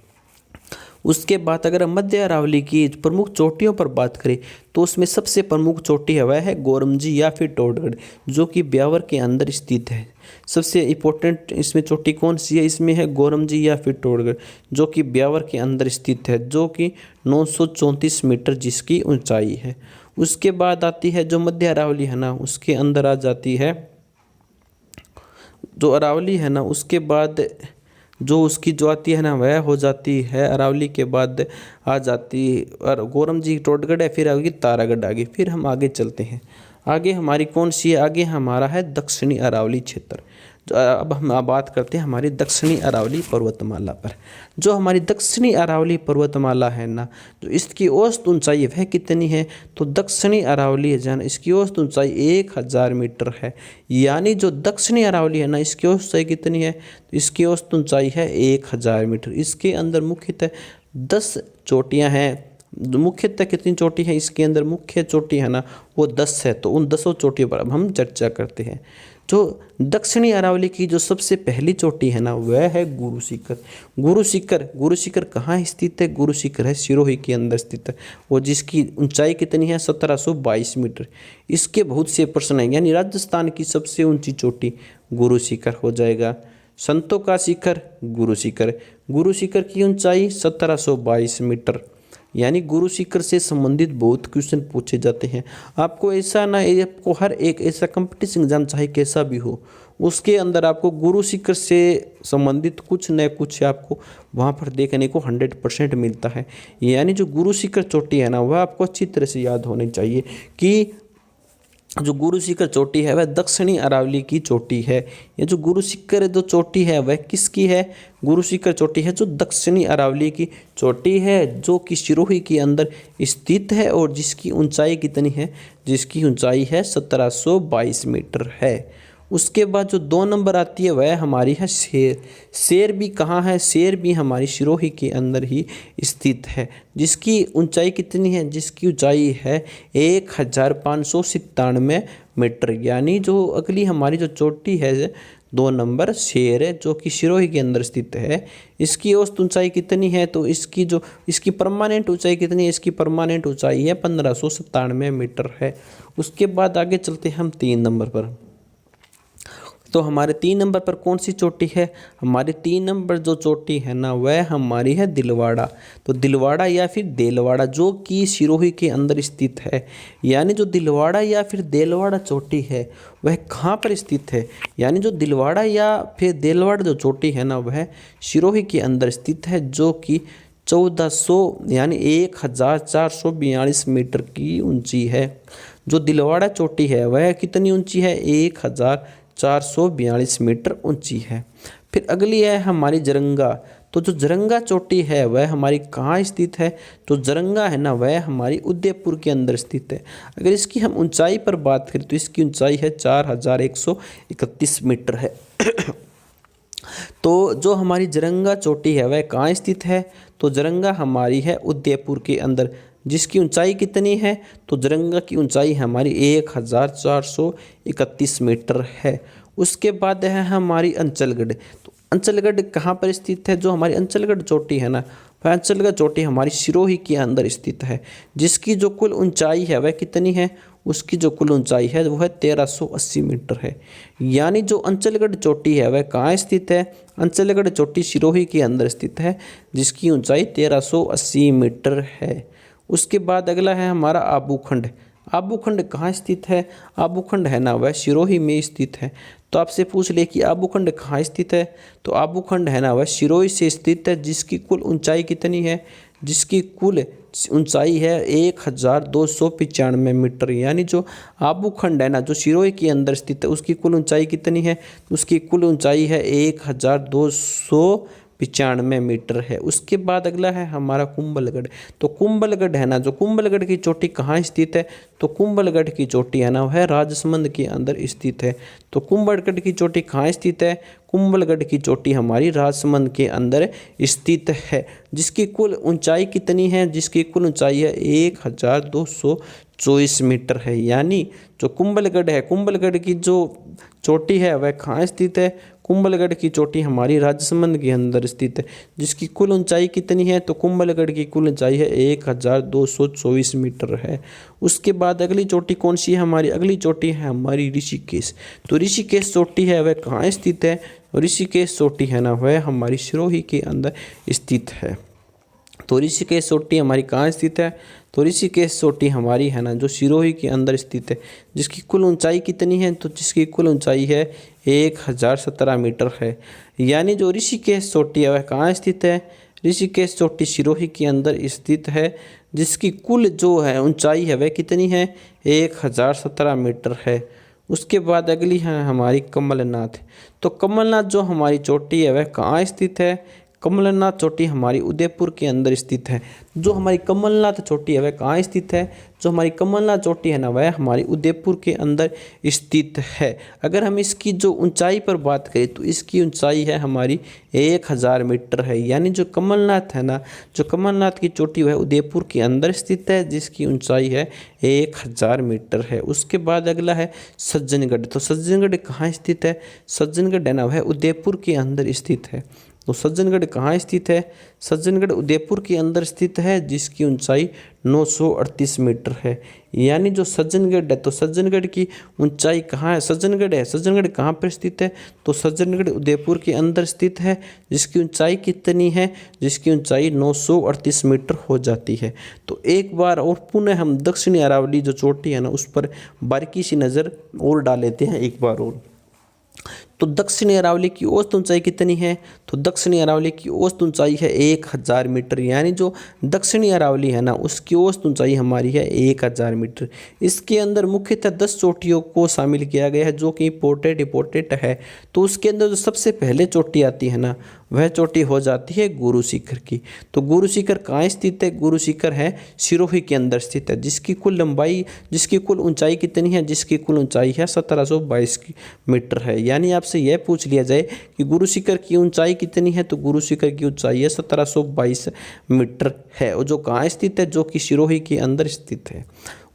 S1: उसके बाद अगर हम मध्य अरावली की प्रमुख चोटियों पर बात करें तो उसमें सबसे प्रमुख चोटी है वह है गोरमजी या फिर टोडगढ़, जो कि ब्यावर के अंदर स्थित है। सबसे इम्पोर्टेंट इसमें चोटी कौन सी है? इसमें है गोरमजी या फिर टोडगढ़, जो कि ब्यावर के अंदर स्थित है, जो कि 934 मीटर जिसकी ऊंचाई है। उसके बाद आती है जो मध्य अरावली है ना उसके अंदर आ जाती है जो अरावली है ना, उसके बाद जो उसकी जो आती है ना वह हो जाती है अरावली के बाद आ जाती और गोरमजी टोडगढ़ है, फिर आगे तारागढ़ आगे। फिर हम आगे चलते हैं। आगे हमारी कौन सी है? आगे हमारा है दक्षिणी अरावली क्षेत्र। अब हम बात करते हैं हमारी दक्षिणी अरावली पर्वतमाला पर। जो हमारी दक्षिणी अरावली पर्वतमाला है ना जो इसकी औसत ऊंचाई वह कितनी है? तो दक्षिणी अरावली है जान इसकी औसत ऊंचाई 1000 मीटर है। यानी जो दक्षिणी अरावली है ना इसकी औसत ऊंचाई कितनी है? तो इसकी औसत ऊंचाई है 1000 मीटर। इसके अंदर मुख्यतः 10 चोटियाँ हैं। मुख्यतः कितनी चोटी है इसके अंदर? मुख्य चोटी है ना वो 10 है। तो उन 10 चोटियों पर अब हम चर्चा करते हैं। जो दक्षिणी अरावली की जो सबसे पहली चोटी है ना वह है गुरु शिखर। गुरु शिखर कहाँ स्थित है? गुरु शिखर है सिरोही के अंदर स्थित है, वो जिसकी ऊंचाई कितनी है? 1722 मीटर। इसके बहुत से प्रश्न हैं। यानी राजस्थान की सबसे ऊंची चोटी गुरु शिखर हो जाएगा। संतों का शिखर गुरु शिखर की ऊंचाई 1722 मीटर। यानी गुरु शिखर से संबंधित बहुत क्वेश्चन पूछे जाते हैं। आपको ऐसा ना आपको हर एक ऐसा कंपटीशन एग्जाम चाहे कैसा भी हो उसके अंदर आपको गुरु शिखर से संबंधित कुछ न कुछ आपको वहाँ पर देखने को 100% मिलता है। यानी जो गुरु शिखर चोटी है ना वह आपको अच्छी तरह से याद होनी चाहिए कि जो गुरु शिखर चोटी है वह दक्षिणी अरावली की चोटी है। ये जो गुरु शिखर जो चोटी है वह किसकी है? गुरु शिखर चोटी है जो दक्षिणी अरावली की चोटी है, जो कि सिरोही के अंदर स्थित है और जिसकी ऊंचाई कितनी है? जिसकी ऊंचाई है 1722 मीटर है। उसके बाद जो 2 नंबर आती है वह हमारी है शेर। शेर भी कहाँ है? शेर भी हमारी सिरोही के अंदर ही स्थित है, जिसकी ऊंचाई कितनी है? जिसकी ऊंचाई है 1597 मीटर। यानी जो अगली हमारी जो चोटी है 2 नंबर शेर है जो कि सिरोही के अंदर स्थित है। इसकी औसत ऊंचाई कितनी है, तो इसकी परमानेंट ऊंचाई कितनी है, इसकी परमानेंट ऊंचाई है 1597 मीटर है। उसके बाद आगे चलते हैं हम 3 नंबर पर। तो हमारे 3 नंबर पर कौन सी चोटी है, हमारी 3 नंबर जो चोटी है ना वह हमारी है दिलवाड़ा। तो दिलवाड़ा या फिर देलवाड़ा जो कि सिरोही के अंदर स्थित है। यानी जो दिलवाड़ा या फिर देलवाड़ा चोटी है वह कहाँ पर स्थित है, यानी जो दिलवाड़ा या फिर देलवाड़ा जो चोटी है ना वह सिरोही के अंदर स्थित है, जो कि 1400 यानी 1442 मीटर की ऊंची है। जो दिलवाड़ा चोटी है वह कितनी ऊंची है, 1442 मीटर ऊंची है। फिर अगली है हमारी जरंगा। तो जो जरंगा चोटी है वह हमारी कहाँ स्थित है, तो जरंगा है ना वह हमारी उदयपुर के अंदर स्थित है। अगर इसकी हम ऊंचाई पर बात करें तो इसकी ऊंचाई है 4131 मीटर है। तो जो हमारी जरंगा चोटी है वह कहाँ स्थित है, तो जरंगा हमारी है उदयपुर के अंदर, जिसकी ऊंचाई कितनी है, तो जरंगा की ऊंचाई हमारी 1431 मीटर है। उसके बाद है हमारी अंचलगढ़। तो अंचलगढ़ कहाँ पर स्थित है, जो हमारी अंचलगढ़ चोटी है ना वह अंचलगढ़ चोटी हमारी सिरोही के अंदर स्थित है, जिसकी जो कुल ऊंचाई है वह कितनी है, उसकी जो कुल ऊंचाई है वह 1380 मीटर है। यानी जो अंचलगढ़ चोटी है वह कहाँ स्थित है, अंचलगढ़ चोटी सिरोही के अंदर स्थित है, जिसकी ऊंचाई 1380 मीटर है। उसके बाद अगला है हमारा आबूखंड। आबूखंड कहाँ स्थित है, आबूखंड है ना वह सिरोही में स्थित है। तो आपसे पूछ ले कि आबूखंड कहाँ स्थित है, तो आबूखंड है ना वह सिरोही से स्थित है, जिसकी कुल ऊंचाई कितनी है, जिसकी कुल ऊंचाई है 1295 मीटर। यानी जो आबूखंड है ना जो सिरोही के अंदर स्थित है उसकी कुल ऊंचाई कितनी है, उसकी कुल ऊंचाई है 1295 मीटर है। उसके बाद अगला है हमारा कुंभलगढ़। तो कुंभलगढ़ है ना, जो कुंभलगढ़ की चोटी कहाँ स्थित है, तो कुंभलगढ़ की चोटी है ना वह राजसमंद के अंदर स्थित है। तो कुंभलगढ़ की चोटी कहाँ स्थित है, कुंभलगढ़ की चोटी हमारी राजसमंद के अंदर स्थित है, जिसकी कुल ऊंचाई कितनी है, जिसकी कुल ऊंचाई है 1224 मीटर है। यानी जो कुंभलगढ़ है, कुंभलगढ़ की जो चोटी है वह कहाँ स्थित है, कुंभलगढ़ की चोटी हमारी राजसमंद के अंदर स्थित है, जिसकी कुल ऊंचाई कितनी है, तो कुंभलगढ़ की कुल ऊंचाई है 1224 मीटर है। उसके बाद अगली चोटी कौन सी है, हमारी अगली चोटी है हमारी ऋषिकेश। तो ऋषिकेश चोटी है वह कहाँ स्थित है, ऋषिकेश चोटी है ना वह हमारी सिरोही के अंदर स्थित है। तो ऋषिकेश चोटी हमारी कहाँ स्थित है, तो ऋषिकेश चोटी हमारी है ना जो सिरोही के अंदर स्थित है, जिसकी कुल ऊंचाई कितनी है, तो जिसकी कुल ऊंचाई है 1017 मीटर है। यानी जो ऋषिकेश चोटी है वह कहाँ स्थित है, ऋषिकेश चोटी सिरोही के अंदर स्थित है, जिसकी कुल जो है ऊंचाई है वह कितनी है 1017 मीटर है। उसके बाद अगली है हमारी कमलनाथ। तो कमलनाथ जो हमारी चोटी है वह कहाँ स्थित है, कमलनाथ चोटी हमारी उदयपुर के अंदर स्थित है। जो हमारी कमलनाथ चोटी है वह कहाँ स्थित है, जो हमारी कमलनाथ चोटी है ना वह हमारी उदयपुर के अंदर स्थित है। अगर हम इसकी जो ऊंचाई पर बात करें तो इसकी ऊंचाई है हमारी 1000 मीटर है। यानी जो कमलनाथ है ना, जो कमलनाथ की चोटी वह उदयपुर के अंदर स्थित है, जिसकी ऊंचाई है 1000 मीटर है। उसके बाद अगला है सज्जनगढ़। तो सज्जनगढ़ कहाँ स्थित है, सज्जनगढ़ है ना वह उदयपुर के अंदर स्थित है। तो सज्जनगढ़ कहाँ स्थित है, सज्जनगढ़ उदयपुर के अंदर स्थित है, जिसकी ऊंचाई 938 मीटर है। यानी जो सज्जनगढ़ है तो सज्जनगढ़ की ऊंचाई कहाँ है, सज्जनगढ़ है, सज्जनगढ़ कहाँ पर स्थित है, तो सज्जनगढ़ उदयपुर के अंदर स्थित है, जिसकी ऊंचाई कितनी है, जिसकी ऊंचाई 938 मीटर हो जाती है। तो एक बार और पुनः हम दक्षिणी अरावली जो चोटी है ना उस पर बारीकी सी नज़र और डाल लेते हैं एक बार और। तो दक्षिणी अरावली की औसत ऊंचाई कितनी है, तो दक्षिणी अरावली की औसत ऊंचाई है 1000 मीटर। यानी जो दक्षिणी अरावली है ना उसकी औसत ऊंचाई हमारी है 1000 मीटर। इसके अंदर मुख्यतः 10 चोटियों को शामिल किया गया है जो कि इंपॉर्टेंट है। तो उसके अंदर जो सबसे पहले चोटी आती है ना वह चोटी हो जाती है गुरु शिखर की। तो गुरु शिखर कहाँ स्थित है, गुरु शिखर है सिरोही के अंदर स्थित है, जिसकी कुल लंबाई, जिसकी कुल ऊंचाई कितनी है, जिसकी कुल ऊंचाई है 1722 मीटर है। यानी आपसे यह पूछ लिया जाए कि गुरु शिखर की ऊंचाई कितनी है, तो गुरु शिखर की ऊंचाई है 1722 मीटर है, और जो कहाँ स्थित है, जो कि सिरोही के अंदर स्थित है।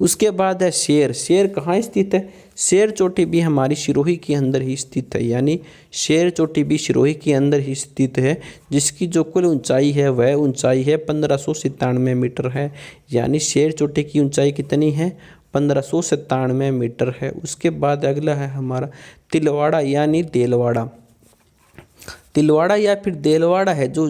S1: उसके बाद है शेर। शेर कहाँ स्थित है? शेर चोटी भी हमारी सिरोही के अंदर ही स्थित है, यानी शेर चोटी भी सिरोही के अंदर ही स्थित है, जिसकी जो कुल ऊंचाई है वह ऊंचाई है 1597 मीटर है। यानी शेर चोटी की ऊंचाई कितनी है? 1597 मीटर है। उसके बाद अगला है हमारा तिलवाड़ा यानी देलवाड़ा। तिलवाड़ा या फिर देलवाड़ा है जो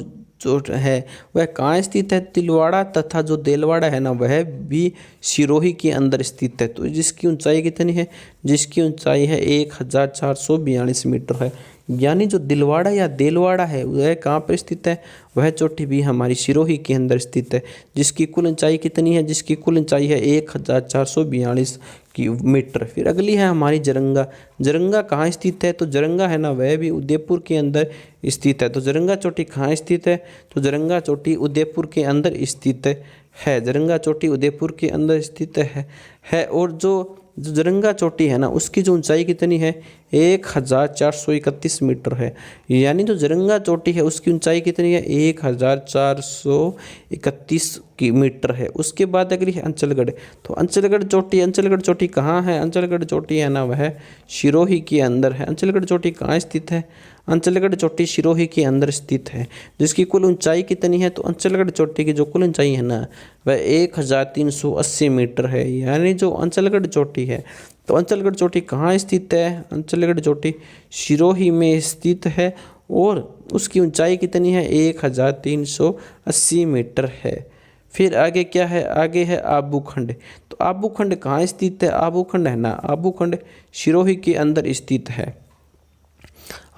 S1: है वह कहाँ स्थित है? तिलवाड़ा तथा जो देलवाड़ा है ना वह भी सिरोही के अंदर स्थित है। तो जिसकी ऊंचाई कितनी है? जिसकी ऊंचाई है 1442 मीटर है। यानी जो दिलवाड़ा या देलवाड़ा है वह कहाँ पर स्थित है? वह चोटी भी हमारी सिरोही के अंदर स्थित है, जिसकी कुल ऊंचाई कितनी है? जिसकी कुल ऊंचाई है 1442 मीटर। फिर अगली है हमारी जरंगा। जरंगा कहाँ स्थित है? तो जरंगा है ना वह भी उदयपुर के अंदर स्थित है। तो जरंगा चोटी कहाँ स्थित है? तो जरंगा चोटी उदयपुर के अंदर स्थित है। जरंगा चोटी उदयपुर के अंदर स्थित है। और जो जरंगा चोटी है ना उसकी जो ऊंचाई कितनी है? 1431 मीटर है। यानी जो जरंगा चोटी है उसकी ऊंचाई कितनी है? 1431 मीटर है। उसके बाद अगली है अंचलगढ़। तो अंचलगढ़ चोटी कहाँ है? अंचलगढ़ चोटी है ना वह सिरोही के अंदर है। अंचलगढ़ चोटी कहाँ स्थित है? अंचलगढ़ चोटी सिरोही के अंदर स्थित है, जिसकी कुल ऊंचाई कितनी है? तो अंचलगढ़ चोटी की जो कुल ऊंचाई है ना वह 1380 मीटर है। यानी जो अंचलगढ़ चोटी है, तो अंचलगढ़ चोटी कहाँ स्थित है? अंचलगढ़ चोटी सिरोही में स्थित है और उसकी ऊंचाई कितनी है? 1380 मीटर है। फिर आगे क्या है? आगे है आबूखंड। तो आबूखंड कहाँ स्थित है? आबूखंड है ना आबूखंड सिरोही के अंदर स्थित है।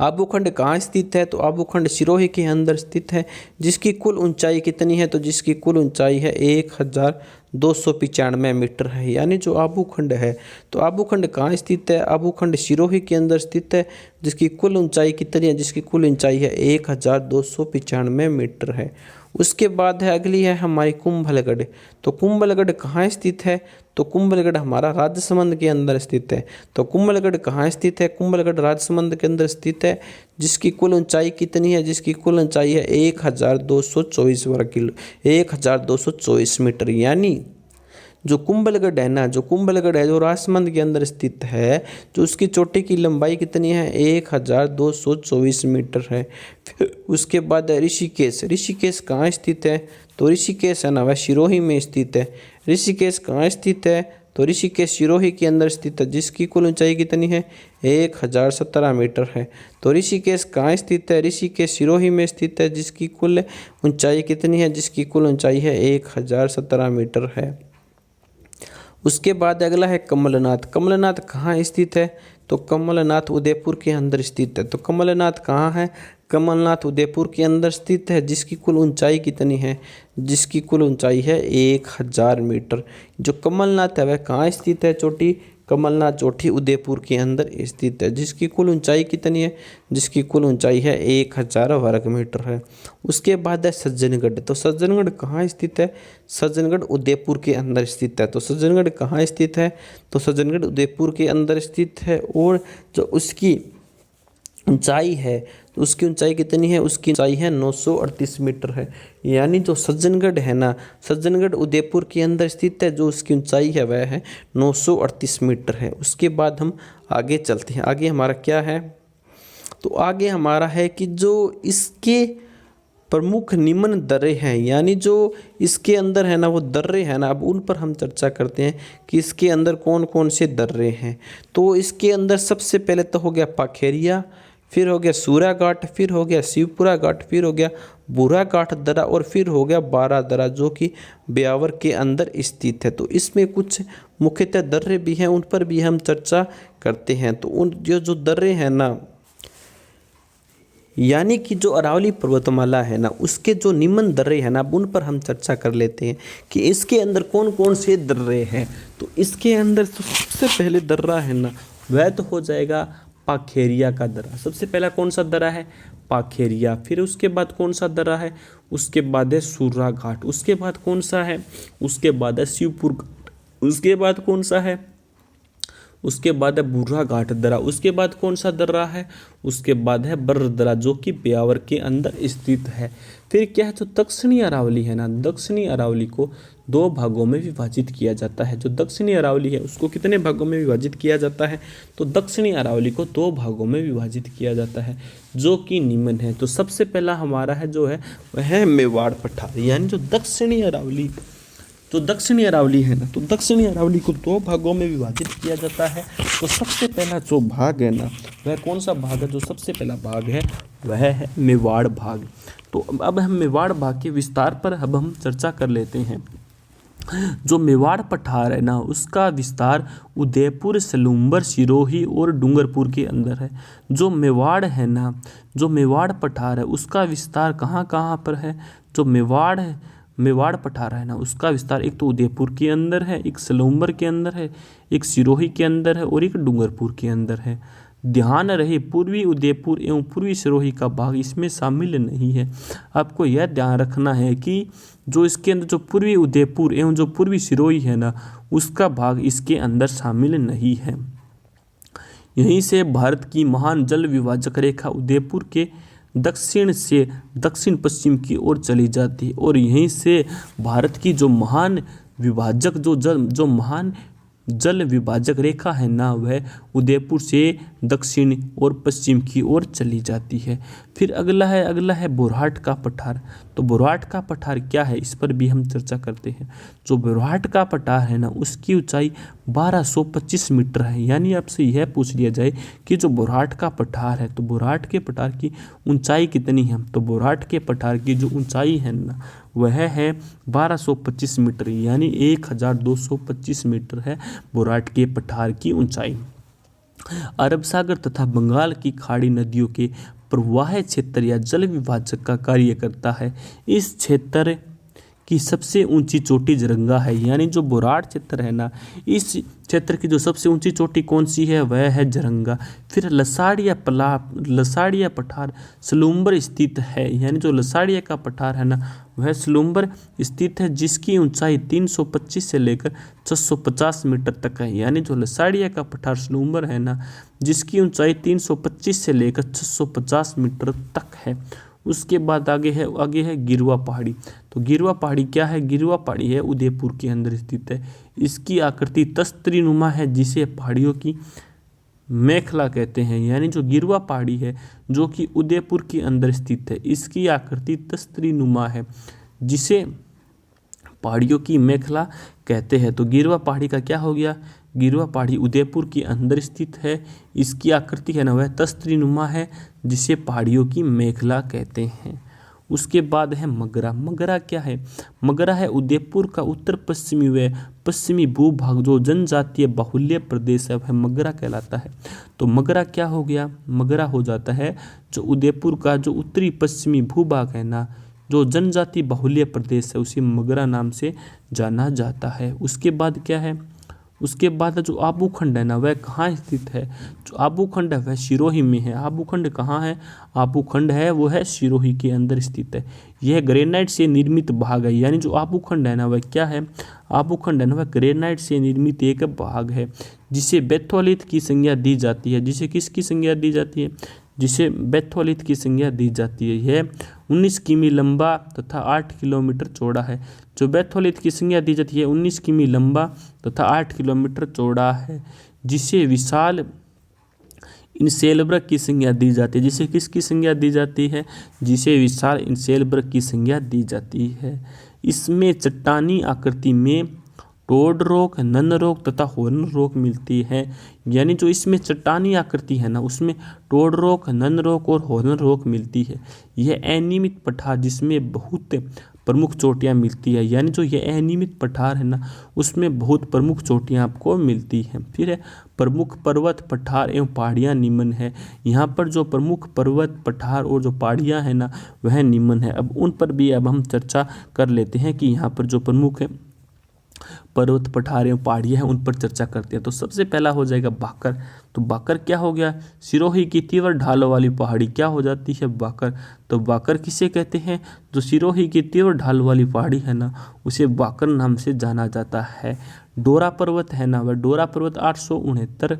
S1: आबूखंड कहाँ स्थित है? तो आबूखंड सिरोही के अंदर स्थित है, जिसकी कुल ऊंचाई कितनी है? तो जिसकी कुल ऊंचाई है 1295 मीटर है। यानी जो आबूखंड है, तो आबूखंड कहाँ स्थित है? आबूखंड सिरोही के अंदर स्थित है, जिसकी कुल ऊंचाई कितनी है? जिसकी कुल ऊंचाई है 1295 मीटर है। उसके बाद है अगली है हमारी कुंभलगढ़। तो कुंभलगढ़ कहाँ स्थित है? तो कुंभलगढ़ हमारा राजसमंद के अंदर स्थित है। तो कुंभलगढ़ कहाँ स्थित है? कुंभलगढ़ राजसमंद के अंदर स्थित है, जिसकी कुल ऊंचाई कितनी है? जिसकी कुल ऊंचाई है 1224 वर्ग किलो 1224 मीटर। यानी जो कुंभलगढ़ है ना, जो कुंभलगढ़ है जो राजसमंद के अंदर स्थित है, जो उसकी चोटी की लंबाई कितनी है? 1224 मीटर है। फिर उसके बाद है ऋषिकेश। ऋषिकेश कहाँ स्थित है? तो ऋषिकेश है ना वह सिरोही में स्थित है। ऋषिकेश कहाँ स्थित है? तो ऋषिकेश सिरोही के अंदर स्थित है, जिसकी कुल ऊंचाई कितनी है? 1017 मीटर है। तो ऋषिकेश कहाँ स्थित है? ऋषिकेश सिरोही में स्थित है, जिसकी कुल ऊंचाई कितनी है? जिसकी कुल ऊंचाई है 1017 मीटर है। उसके बाद अगला है कमलनाथ। कमलनाथ कहाँ स्थित है? तो कमलनाथ उदयपुर के अंदर स्थित है। तो कमलनाथ कहाँ है? कमलनाथ उदयपुर के अंदर स्थित है, जिसकी कुल ऊंचाई कितनी है? जिसकी कुल ऊंचाई है 1000 मीटर। जो कमलनाथ है वह कहाँ स्थित है? चोटी कमलनाथ चोटी उदयपुर के अंदर स्थित है, जिसकी कुल ऊंचाई कितनी है? जिसकी कुल ऊंचाई है 1000 वर्ग मीटर है। उसके बाद है सज्जनगढ़। तो सज्जनगढ़ कहाँ स्थित है? सज्जनगढ़ उदयपुर के अंदर स्थित है। तो सज्जनगढ़ कहाँ स्थित है? तो सज्जनगढ़ उदयपुर के अंदर स्थित है, और जो उसकी ऊंचाई है, तो उसकी ऊंचाई कितनी है? उसकी ऊंचाई है 938 मीटर है। यानी जो सज्जनगढ़ है ना, सज्जनगढ़ उदयपुर के अंदर स्थित है, जो उसकी ऊंचाई है वह है 938 मीटर है। उसके बाद हम आगे चलते हैं। आगे हमारा क्या है? तो आगे हमारा है कि जो इसके प्रमुख निम्न दर्रे हैं, यानी जो इसके अंदर है ना वो दर्रे हैं ना, अब उन पर हम चर्चा करते हैं कि इसके अंदर कौन कौन से दर्रे हैं। तो इसके अंदर सबसे पहले तो हो गया पाखेरिया, फिर हो गया सूरा घाट, फिर हो गया शिवपुरा घाट, फिर हो गया बूढ़ा घाट दर्रा, और फिर हो गया बारा दर्रा, जो कि ब्यावर के अंदर स्थित है। तो इसमें कुछ मुख्यतः दर्रे भी हैं, उन पर भी हम चर्चा करते हैं। तो उन जो दर्रे हैं ना, यानी कि जो अरावली पर्वतमाला है ना, उसके जो निम्न दर्रे हैं ना, अब उन पर हम चर्चा कर लेते हैं कि इसके अंदर कौन कौन से दर्रे हैं। तो इसके अंदर सबसे पहले दर्रा है ना वह तो हो जाएगा पाखेरिया का दर्रा। सबसे पहला कौन सा दर्रा है? पाखेरिया। फिर उसके बाद कौन सा दर्रा है? उसके बाद है सूरा घाट। उसके बाद कौन सा है? उसके बाद है शिवपुर घाट। उसके बाद कौन सा है?
S2: उसके बाद है बूढ़ा घाट दर्रा, उसके बाद कौन सा दर्रा है, उसके बाद है बर्र दर्रा जो कि ब्यावर के अंदर स्थित है। फिर क्या है, जो दक्षिणी अरावली है ना, दक्षिणी अरावली को दो भागों में विभाजित किया जाता है। जो दक्षिणी अरावली है उसको कितने भागों में विभाजित किया जाता है, तो दक्षिणी अरावली को दो भागों में विभाजित किया जाता है जो कि निम्न है। तो सबसे पहला हमारा है जो है वह है मेवाड़ पठार, यानी जो दक्षिणी अरावली है ना, तो दक्षिणी अरावली को दो भागों में विभाजित किया जाता है। तो सबसे पहला जो भाग है ना, वह कौन सा भाग है, जो सबसे पहला भाग है वह है मेवाड़ भाग। तो अब हम मेवाड़ भाग के विस्तार पर अब हम चर्चा कर लेते हैं। जो मेवाड़ पठार है ना, उसका विस्तार उदयपुर, सलूम्बर, सिरोही और डूंगरपुर के अंदर है। जो मेवाड़ है ना, जो मेवाड़ पठार है उसका विस्तार कहाँ कहाँ पर है, जो मेवाड़ पठार है ना, उसका विस्तार एक तो उदयपुर के अंदर है, एक सलूम्बर के अंदर है, एक सिरोही के अंदर है और एक डूंगरपुर के अंदर है। ध्यान रहे, पूर्वी उदयपुर एवं पूर्वी सिरोही का भाग इसमें शामिल नहीं है। आपको यह ध्यान रखना है कि जो इसके अंदर जो पूर्वी उदयपुर एवं जो पूर्वी सिरोही है ना, उसका भाग इसके अंदर शामिल नहीं है। यहीं से भारत की महान जल विभाजक रेखा उदयपुर के दक्षिण से दक्षिण पश्चिम की ओर चली जाती है और यहीं से भारत की जो महान विभाजक जो महान जल विभाजक रेखा है ना, वह उदयपुर से दक्षिण और पश्चिम की ओर चली जाती है। फिर अगला है बुरहाट का पठार। तो बुरहाट का पठार क्या है, इस पर भी हम चर्चा करते हैं। जो बुरहाट का पठार है ना, उसकी ऊंचाई 1225 मीटर है। यानी आपसे यह पूछ लिया जाए कि जो बुरहाट का पठार है, तो बुरहाट के पठार की ऊंचाई कितनी है, तो बुरहाट के पठार की जो ऊंचाई है ना, वह है 1225 मीटर, यानी 1225 मीटर है बुरहाट के पठार की ऊंचाई। अरब सागर तथा बंगाल की खाड़ी नदियों के प्रवाह क्षेत्र या जल विभाजक का कार्य करता है। इस क्षेत्र की सबसे ऊंची चोटी जरंगा है। यानी जो बुरहाट क्षेत्र है ना, इस क्षेत्र की जो सबसे ऊंची चोटी कौन सी है, वह है जरंगा। फिर लसाड़िया पठार सलूम्बर स्थित है। यानी जो लसाड़िया का पठार है ना, वह सलूम्बर स्थित है, जिसकी ऊंचाई 325 से लेकर 650 मीटर तक है। यानी जो लसाड़िया का पठार सलूम्बर है ना, जिसकी ऊंचाई 325 से लेकर 650 मीटर तक है। उसके बाद आगे है गिरवा पहाड़ी। तो गिरवा पहाड़ी क्या है, गिरवा पहाड़ी है उदयपुर के अंदर स्थित है। इसकी आकृति तस्तरी नुमा है, जिसे पहाड़ियों की मेखला कहते हैं। यानी जो गिरवा पहाड़ी है जो कि उदयपुर के अंदर स्थित है, इसकी आकृति तस्तरी नुमा है, जिसे पहाड़ियों की मेखला कहते हैं। तो गिरवा पहाड़ी का क्या हो गया, गिरवा पहाड़ी उदयपुर के अंदर स्थित है। इसकी आकृति है ना, वह तस्तरी नुमा है, जिसे पहाड़ियों की मेखला कहते हैं। उसके बाद है मगरा। मगरा क्या है, मगरा है उदयपुर का उत्तर पश्चिमी व पश्चिमी भूभाग जो जनजातीय बाहुल्य प्रदेश है, वह मगरा कहलाता है। तो मगरा क्या हो गया, मगरा हो जाता है जो उदयपुर का जो उत्तरी पश्चिमी भूभाग है ना, जो जनजाति बाहुल्य प्रदेश है, उसे मगरा नाम से जाना जाता है। उसके बाद क्या है, उसके बाद जो आबूखंड है ना, वह कहाँ स्थित है, जो आबूखंड है वह सिरोही में है। आबूखंड कहाँ है, आबूखंड है वो है सिरोही के अंदर स्थित है। यह ग्रेनाइट से निर्मित भाग है। यानी जो आबूखंड है ना, वह क्या है, आबूखंड है ना, वह ग्रेनाइट से निर्मित एक भाग है, जिसे बेथोलिथ की संज्ञा दी जाती है। जिसे किसकी संज्ञा दी जाती है, जिसे बेथोलिथ की संज्ञा दी जाती है। यह 19 किमी लंबा तथा 8 किलोमीटर चौड़ा है। जो बेथोलिथ की संज्ञा दी जाती है 19 किमी लंबा तथा 8 किलोमीटर चौड़ा है, जिसे विशाल इनसेलब्रक की संज्ञा दी जाती है। जिसे किसकी संज्ञा दी जाती है, जिसे विशाल इनसेलब्रक की संज्ञा दी जाती है। इसमें चट्टानी आकृति में टोड रॉक, नन रॉक तथा हॉर्न रॉक मिलती है। यानी जो इसमें चट्टानी आकृति है ना, उसमें टोड रॉक, नन रॉक और हॉर्न रॉक मिलती है। यह अनियमित पठार जिसमें बहुत प्रमुख चोटियाँ मिलती है। यानी जो ये अनियमित पठार है ना, उसमें बहुत प्रमुख चोटियाँ आपको मिलती हैं। फिर है प्रमुख पर्वत, पठार एवं पहाड़ियाँ निम्न है। यहाँ पर जो प्रमुख पर्वत, पठार और जो पहाड़ियाँ हैं ना, वह निम्न है। अब उन पर भी अब हम चर्चा कर लेते हैं कि यहाँ पर जो प्रमुख पर्वत पठारें पहाड़ियाँ हैं उन पर चर्चा करते हैं। तो सबसे पहला हो जाएगा बाकर। तो बाकर क्या हो गया? सिरोही की तीव्र ढालों वाली पहाड़ी क्या हो जाती है? बाकर। तो बाकर किसे कहते हैं? जो सिरोही की तीव्र ढाल वाली पहाड़ी है ना, उसे बाकर नाम से जाना जाता है। डोरा पर्वत है ना, वह डोरा पर्वत 869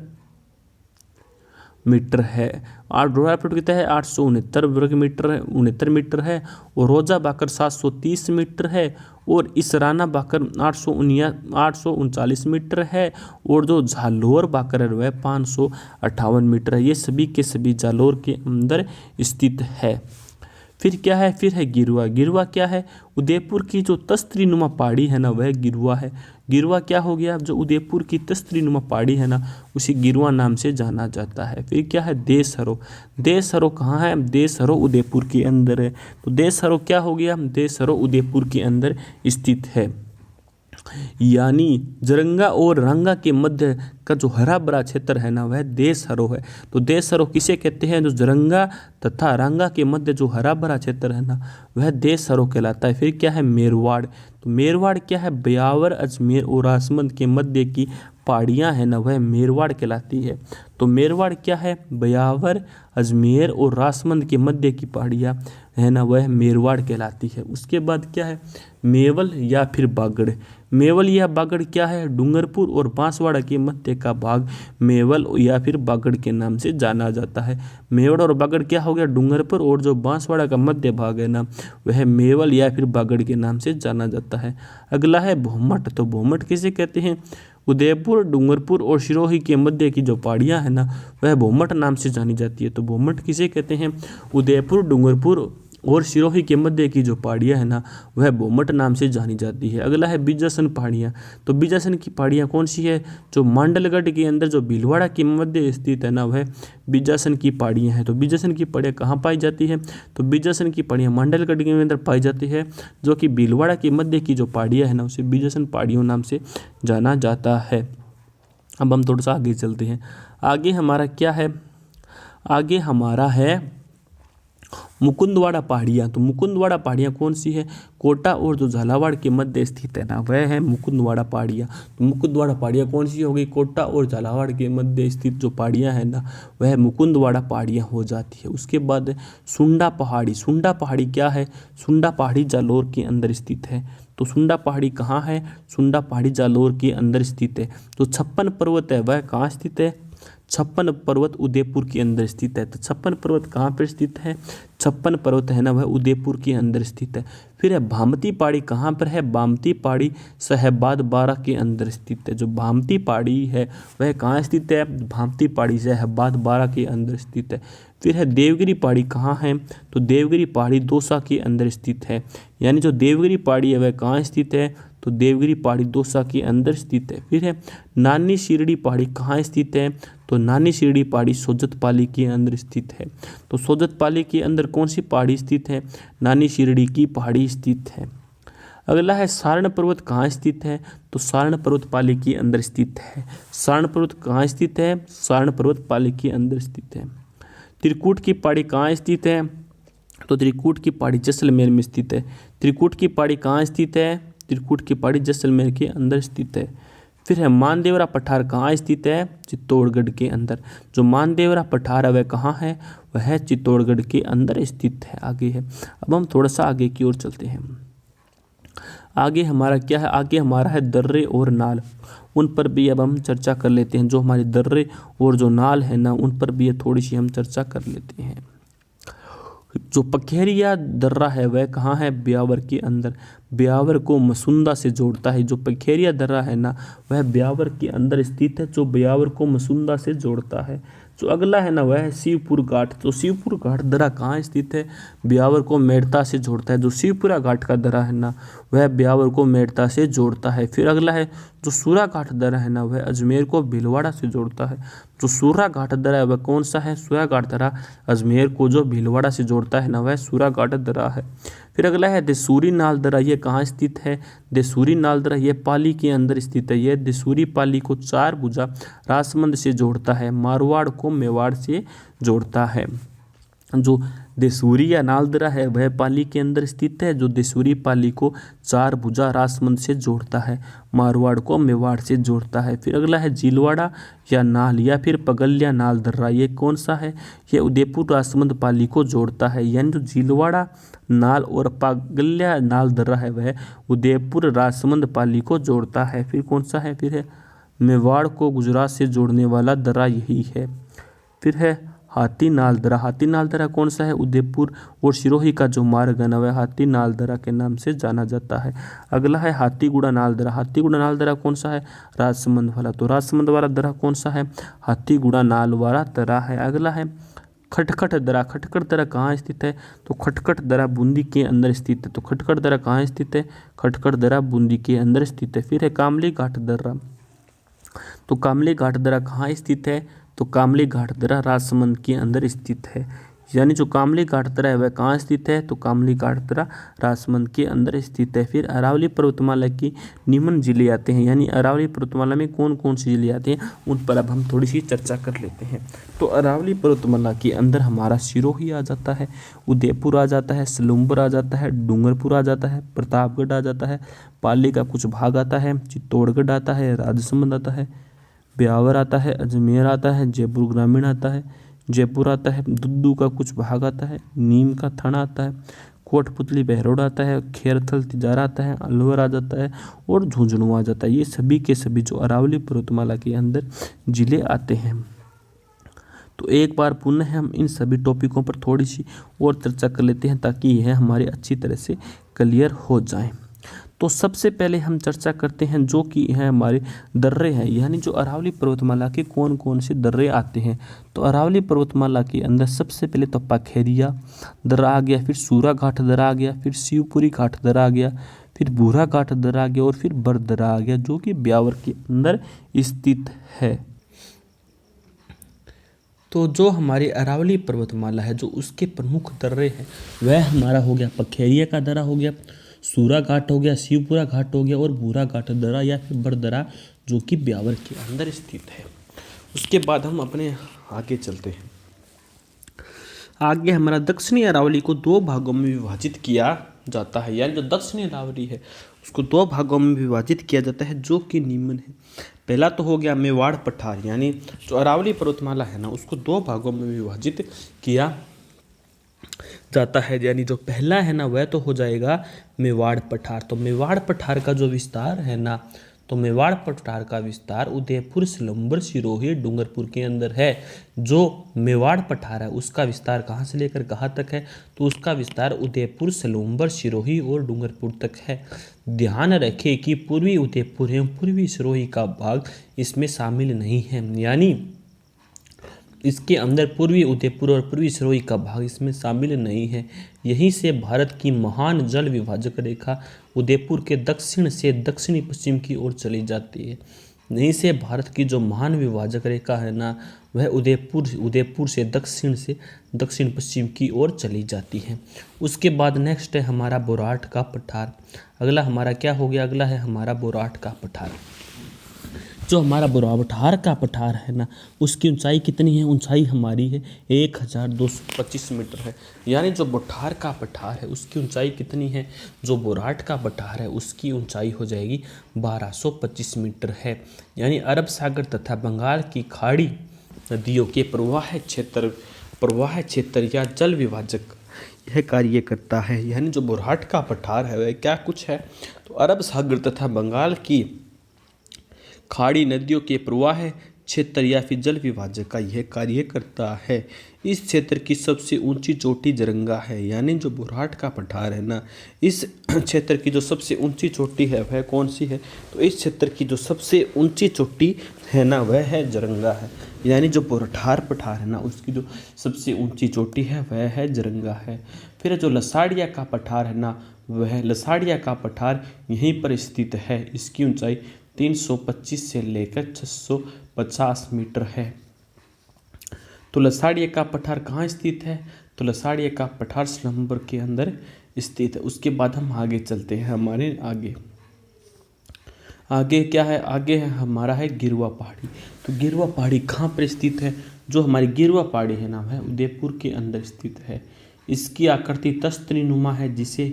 S2: मीटर है। डोरा पर्वत कितना है? 869 वर्ग मीटर है, 69 मीटर है। और रोजा बाकर 730 मीटर है। और इसराना बाकर 839 मीटर है। और जो झालोर बाकर है वह 558 मीटर है। ये सभी के सभी जालोर के अंदर स्थित है। फिर क्या है? फिर है गिरुआ। गिरुआ क्या है? उदयपुर की जो तस्तरी नुमा पहाड़ी है ना, वह गिरुआ है। गिरुआ क्या हो गया? जो उदयपुर की तस्तरी नुमा पहाड़ी है ना, उसे गिरुआ नाम से जाना जाता है। फिर क्या है? देशहरो। देशहरो कहाँ है? देशहरो उदयपुर के अंदर है। तो देशहरो क्या हो गया? देशहरो उदयपुर के अंदर स्थित है। यानी जरंगा और रंगा के मध्य का जो हरा भरा क्षेत्र है ना, वह देशहरो है। तो देशहरो किसे कहते हैं? जो जरंगा तथा रंगा के मध्य जो हरा भरा क्षेत्र है ना, वह देशहरो कहलाता है। फिर क्या है? मेरवाड़। तो मेरवाड़ क्या है? ब्यावर, अजमेर और राजसमंद के मध्य की पहाड़ियाँ है ना, वह मेरवाड़ कहलाती है। तो मेरवाड़ क्या है? ब्यावर, अजमेर और राजसमंद के मध्य की पहाड़ियाँ है ना, वह मेरवाड़ कहलाती है। उसके बाद क्या है? मेवल या फिर बागड़। मेवल या बागड़ क्या है? डूंगरपुर और बांसवाड़ा के मध्य का भाग मेवल या फिर बागड़ के नाम से जाना जाता है। मेवड़ और बागड़ क्या हो गया? डूंगरपुर और जो बांसवाड़ा का मध्य भाग है ना, वह मेवल या फिर बागड़ के नाम से जाना जाता है। अगला है भोमट। तो भोमट किसे कहते हैं? उदयपुर, डूंगरपुर और सिरोही के मध्य की जो पहाड़ियाँ हैं ना, वह भोमट नाम से जानी जाती है। तो भोमट किसे कहते हैं? उदयपुर, डूंगरपुर और सिरोही के मध्य की जो पहाड़ियाँ है ना, वह भोमट नाम से जानी जाती है। अगला है बिजासन पहाड़ियाँ। तो बिजासन की पहाड़ियाँ कौन सी है? जो मांडलगढ़ के अंदर जो भीलवाड़ा के मध्य स्थित है ना, वह बिजासन की पहाड़ियाँ हैं। तो बिजासन की पहाड़ियाँ कहाँ पाई जाती है? तो बिजासन की पहाड़ियाँ मांडलगढ़ के अंदर पाई जाती है, जो कि भीलवाड़ा के मध्य की जो पहाड़ियाँ है ना, उसे बिजासन पहाड़ियों नाम से जाना जाता है। अब हम थोड़ा सा आगे चलते हैं। आगे हमारा क्या है? आगे हमारा है मुकुंदवाड़ा पहाड़ियाँ। तो मुकुंदवाड़ा पहाड़ियाँ कौन सी है? कोटा और जो झालावाड़ के मध्य स्थित है ना, वह है मुकुंदवाड़ा पहाड़ियाँ। तो मुकुंदवाड़ा पहाड़ियाँ कौन सी होगी? कोटा और झालावाड़ के मध्य स्थित जो पहाड़ियाँ हैं ना, वह मुकुंदवाड़ा पहाड़ियाँ हो जाती है। उसके बाद सुंडा पहाड़ी। सुंडा पहाड़ी क्या है? सुंडा पहाड़ी जालोर के अंदर स्थित है। तो सुंडा पहाड़ी कहाँ है? सुंडा पहाड़ी जालोर के अंदर स्थित है। तो 56 पर्वत है, वह कहाँ स्थित है? 56 पर्वत उदयपुर के अंदर स्थित है। तो 56 पर्वत कहाँ पर स्थित है? 56 पर्वत है ना, वह उदयपुर के अंदर स्थित है। फिर है भामती पहाड़ी। कहाँ पर है? भामती पहाड़ी साहेबाद बारा के अंदर स्थित है। जो भामती पहाड़ी है वह कहाँ स्थित है? भामती पहाड़ी साहेबाद बारा के अंदर स्थित है। फिर है देवगिरी पहाड़ी। कहाँ है? तो देवगिरी पहाड़ी दौसा के अंदर स्थित है। यानी जो देवगिरी पहाड़ी है वह कहाँ स्थित है? तो देवगिरी पहाड़ी दौसा के अंदर स्थित है। फिर है नानी शिरडी पहाड़ी। कहाँ स्थित है? तो नानी शिरडी पहाड़ी सोजतपाली के अंदर स्थित है। तो सोजतपाली के अंदर कौन सी पहाड़ी स्थित है? नानी शिरडी की पहाड़ी स्थित है। अगला है सारण पर्वत। कहाँ स्थित है? तो सारण पर्वत पाली के अंदर स्थित है। सारण पर्वत कहाँ स्थित है? सारण पर्वत पाली के अंदर स्थित है। त्रिकूट की पहाड़ी कहाँ स्थित है? तो त्रिकूट की पहाड़ी जैसलमेर में स्थित है। त्रिकूट की पहाड़ी कहाँ स्थित है? त्रिकूट की पहाड़ी जैसलमेर के अंदर स्थित है। फिर है मानदेवरा पठार। कहाँ स्थित है? चित्तौड़गढ़ के अंदर। जो मानदेवरा पठार है वह कहाँ है? वह चित्तौड़गढ़ के अंदर स्थित है। आगे है, अब हम थोड़ा सा आगे की ओर चलते हैं। आगे हमारा क्या है? आगे हमारा है दर्रे और नाल। उन पर भी अब हम चर्चा कर लेते हैं। जो हमारे दर्रे और जो नाल है ना, उन पर भी थोड़ी सी हम चर्चा कर लेते हैं। जो पखेरिया दर्रा है वह कहाँ है? ब्यावर के अंदर। ब्यावर को मसुंदा से जोड़ता है। जो पखेरिया दर्रा है ना, वह ब्यावर के अंदर स्थित है, जो ब्यावर को मसुंदा से जोड़ता है। जो अगला है ना, वह है शिवपुर घाट। तो शिवपुर घाट दर्रा कहाँ स्थित है? ब्यावर को मेड़ता से जोड़ता है। जो शिवपुरा घाट का दर्रा है ना, वह ब्यावर को मेड़ता से जोड़ता है। फिर अगला है जो सूरा घाट दर्रा है ना, वह अजमेर को भीलवाड़ा से जोड़ता है। जो सूरा घाट दर्रा है वह कौन सा है? सूरा घाट दर्रा अजमेर को जो भीलवाड़ा से जोड़ता है ना, वह सूरा घाट दर्रा है। फिर अगला है देसूरी नाल दर्रा। ये कहाँ स्थित है? देसूरी नाल दर्रा ये पाली के अंदर स्थित है। यह देसूरी पाली को 4 भुजा राजसमंद से जोड़ता है। मारवाड़ को मेवाड़ से जोड़ता है। जो देसूरी या नालदरा है वह पाली के अंदर स्थित है, जो देसूरी पाली को चार भुजा राजसमंद से जोड़ता है, मारवाड़ को मेवाड़ से जोड़ता है। फिर अगला है झीलवाड़ा या नाल या फिर पगल्या नाल दर्रा, ये कौन सा है? ये उदयपुर राजसमंद पाली को जोड़ता है, यानी जो झीलवाड़ा नाल और पगल्या नाल दर्रा है वह उदयपुर राजसमंद पाली को जोड़ता है। फिर कौन सा है? फिर है मेवाड़ को गुजरात से जोड़ने वाला दर्रा यही है। फिर है हाथी नाल दर्रा। हाथी नाल दर्रा कौन सा है? उदयपुर और सिरोही का जो मार्ग है ना वह हाथी नाल दर्रा के नाम से जाना जाता है। अगला है हाथीगुड़ा नाल दर्रा। हाथीगुड़ा नाल दर्रा कौन सा है? राजसमंद वाला। तो राजसमंद वाला दर्रा कौन सा है? हाथीगुड़ा नाल वाला दर्रा है। अगला है खटखट दर्रा। खटखट दर्रा कहाँ स्थित है? तो खटखट दर्रा बूंदी के अंदर स्थित है। तो खटखट दर्रा कहाँ स्थित है? खटखट दर्रा बूंदी के अंदर स्थित है। फिर है कामली घाट दर्रा। तो कामली घाट दर्रा कहाँ स्थित है? तो कामली घाट दर्रा राजसमंद के अंदर स्थित है, यानी जो कामली घाट दर्रा है वह कहाँ स्थित है? तो कामली घाट दर्रा राजसमंद के अंदर स्थित है। फिर अरावली पर्वतमाला की निम्न जिले आते हैं, यानी अरावली पर्वतमाला में कौन कौन से जिले आते हैं उन पर अब हम थोड़ी सी चर्चा कर लेते हैं। तो अरावली पर्वतमाला के अंदर हमारा सिरोही आ जाता है, उदयपुर आ जाता है, सलूम्बर आ जाता है, डूंगरपुर आ जाता है, प्रतापगढ़ आ जाता है, पाली का कुछ भाग आता है, चित्तौड़गढ़ आता है, राजसमंद आता है, ब्यावर आता है, अजमेर आता है, जयपुर ग्रामीण आता है, जयपुर आता है, दुद्दू का कुछ भाग आता है, नीम का थाना आता है, कोटपुतली बहरोड आता है, खेरथल तिजारा आता है, अलवर आ जाता है और झुंझुनू आ जाता है। ये सभी के सभी जो अरावली पर्वतमाला के अंदर जिले आते हैं। तो एक बार पुनः हम इन सभी टॉपिकों पर थोड़ी सी और चर्चा कर लेते हैं ताकि यह हमारे अच्छी तरह से क्लियर हो जाए। तो सबसे पहले हम चर्चा करते हैं जो कि है हमारे दर्रे हैं, यानी जो अरावली पर्वतमाला के कौन कौन से दर्रे आते हैं। तो अरावली पर्वतमाला के अंदर सबसे पहले तो पखेरिया दर्रा आ गया, फिर सूरा घाट दर्रा आ गया, फिर शिवपुरी घाट दर्रा आ गया, फिर बूढ़ा घाट दर्रा आ गया और फिर बर दर्रा आ गया, जो कि ब्यावर के अंदर स्थित है। तो जो हमारी अरावली पर्वतमाला है जो उसके प्रमुख दर्रे हैं वह हमारा हो गया पखेरिया का दर्रा हो गया, सूरा घाट हो गया, शिवपुरा घाट हो गया और बूढ़ा घाट दर्रा या फिर बर दर्रा जो कि ब्यावर के अंदर स्थित है। उसके बाद हम अपने आगे चलते हैं। आगे हमारा दक्षिणी अरावली को दो भागों में विभाजित किया जाता है, यानी जो दक्षिणी अरावली है उसको दो भागों में विभाजित किया जाता है जो कि निम्न है। पहला तो हो गया मेवाड़ पठार, यानी जो अरावली पर्वतमाला है ना उसको दो भागों में विभाजित किया जाता है, यानी जो पहला है ना वह तो हो जाएगा मेवाड़ पठार। तो मेवाड़ पठार का जो विस्तार है ना, तो मेवाड़ पठार का विस्तार उदयपुर, सलूम्बर, सिरोही, डूंगरपुर के अंदर है। जो मेवाड़ पठार है उसका विस्तार कहाँ से लेकर कहाँ तक है? तो उसका विस्तार उदयपुर, सलूम्बर, सिरोही और डूंगरपुर तक है। ध्यान रखें कि पूर्वी उदयपुर एवं पूर्वी सिरोही का भाग इसमें शामिल नहीं है, यानी इसके अंदर पूर्वी उदयपुर और पूर्वी सिरोही का भाग इसमें शामिल नहीं है। यहीं से भारत की महान जल विभाजक रेखा उदयपुर के दक्षिण से दक्षिणी पश्चिम की ओर चली जाती है। यहीं से भारत की जो महान विभाजक रेखा है ना वह उदयपुर से दक्षिण पश्चिम की ओर चली जाती है। उसके बाद नेक्स्ट है हमारा बोराट का पठार। अगला हमारा क्या हो गया? अगला है हमारा बोराट का पठार। जो हमारा बोरावठार का पठार है ना उसकी ऊंचाई कितनी है? ऊंचाई हमारी है 1225 मीटर है, यानी जो बोठार का पठार है उसकी ऊंचाई कितनी है? जो बोराट का पठार है उसकी ऊंचाई हो जाएगी 1225 मीटर है, यानी अरब सागर तथा बंगाल की खाड़ी नदियों के प्रवाह क्षेत्र या जल विभाजक यह कार्य करता है। यानी जो बोराट का पठार है वह क्या कुछ है? तो अरब सागर तथा बंगाल की खाड़ी नदियों के प्रवाह क्षेत्र या फिर जल विभाजक का यह कार्य करता है। इस क्षेत्र की सबसे ऊंची चोटी जरंगा है, यानी जो बोराट का पठार है ना इस क्षेत्र की जो सबसे ऊंची चोटी है वह कौन सी है? तो इस क्षेत्र की जो सबसे ऊंची चोटी है ना वह है जरंगा है, यानी जो बोराट पठार है ना उसकी जो सबसे ऊंची चोटी है वह है जरंगा है। फिर जो लसाड़िया का पठार है ना वह लसाड़िया का पठार यहीं पर स्थित है। इसकी ऊंचाई 325 से लेकर 650 मीटर है। तो लसाड़िया का पठार कहाँ स्थित है? तो लसाड़िया का पठार सलूम्बर के अंदर स्थित है। उसके बाद हम आगे चलते हैं। हमारे आगे क्या है? आगे है हमारा है गिरवा पहाड़ी। तो गिरवा पहाड़ी कहाँ पर स्थित है? जो हमारी गिरवा पहाड़ी है ना वह उदयपुर के अंदर स्थित है। इसकी आकृति तस्तरीनुमा है जिसे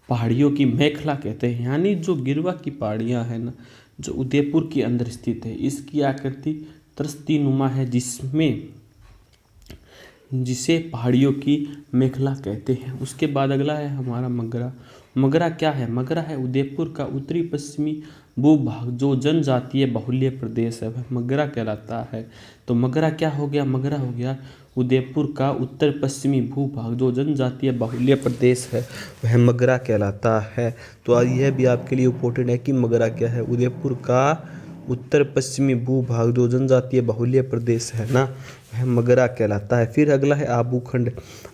S2: पहाड़ियों की मेखला कहते हैं। यानी जो गिरवा की पहाड़ियाँ हैं ना, जो उदयपुर के अंदर स्थित है, इसकी आकृति तस्तरीनुमा है जिसे पहाड़ियों की मेखला कहते हैं। उसके बाद अगला है हमारा मगरा। मगरा क्या है? मगरा है उदयपुर का उत्तरी पश्चिमी भूभाग जो जनजातीय बाहुल्य प्रदेश है, वह मगरा कहलाता है। तो मगरा क्या हो गया? मगरा हो गया उदयपुर का उत्तर पश्चिमी भूभाग जो जनजातीय बाहुल्य प्रदेश है, वह मगरा कहलाता है। तो यह भी आपके लिए इम्पोर्टेंट है कि मगरा क्या है। उदयपुर का उत्तर पश्चिमी भूभाग जो जनजातीय बाहुल्य प्रदेश है ना, वह मगरा कहलाता है। फिर अगला है आबूखंड।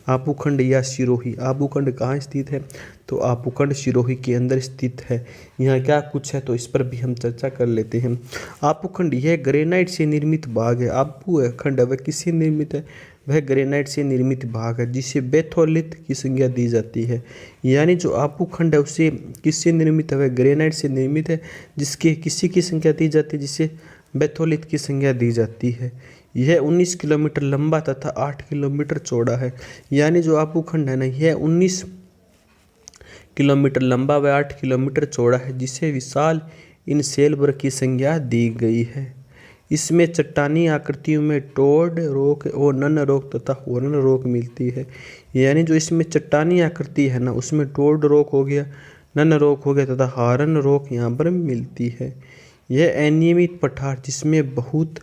S2: आबूखंड या सिरोही। आबूखंड कहाँ स्थित है? तो आबूखंड सिरोही के अंदर स्थित है। यहाँ क्या कुछ है तो इस पर भी हम चर्चा कर लेते हैं। आबूखंड यह ग्रेनाइट से निर्मित भाग है। आबूखंड वह किससे निर्मित है? वह ग्रेनाइट से निर्मित भाग है जिसे बेथोलिथ की संज्ञा दी जाती है। यानी जो आबूखंड है उसे किससे निर्मित है? वह ग्रेनाइट से निर्मित है जिसके किसी की संख्या दी जाती है, जिसे बेथोलिथ की संज्ञा दी जाती है। यह 19 किलोमीटर लंबा तथा 8 किलोमीटर चौड़ा है। यानी जो आबूखंड है ना, यह 19 किलोमीटर लंबा व 8 किलोमीटर चौड़ा है जिसे विशाल इन सेलबर्ग की संज्ञा दी गई है। इसमें चट्टानी आकृतियों में टोड रॉक और नन रॉक तथा हॉर्न रॉक मिलती है। यानी जो इसमें चट्टानी आकृति है ना, उसमें टोड रॉक हो गया, नन रॉक हो गया तथा हॉर्न रॉक यहाँ पर मिलती है। यह अनियमित पठार जिसमें बहुत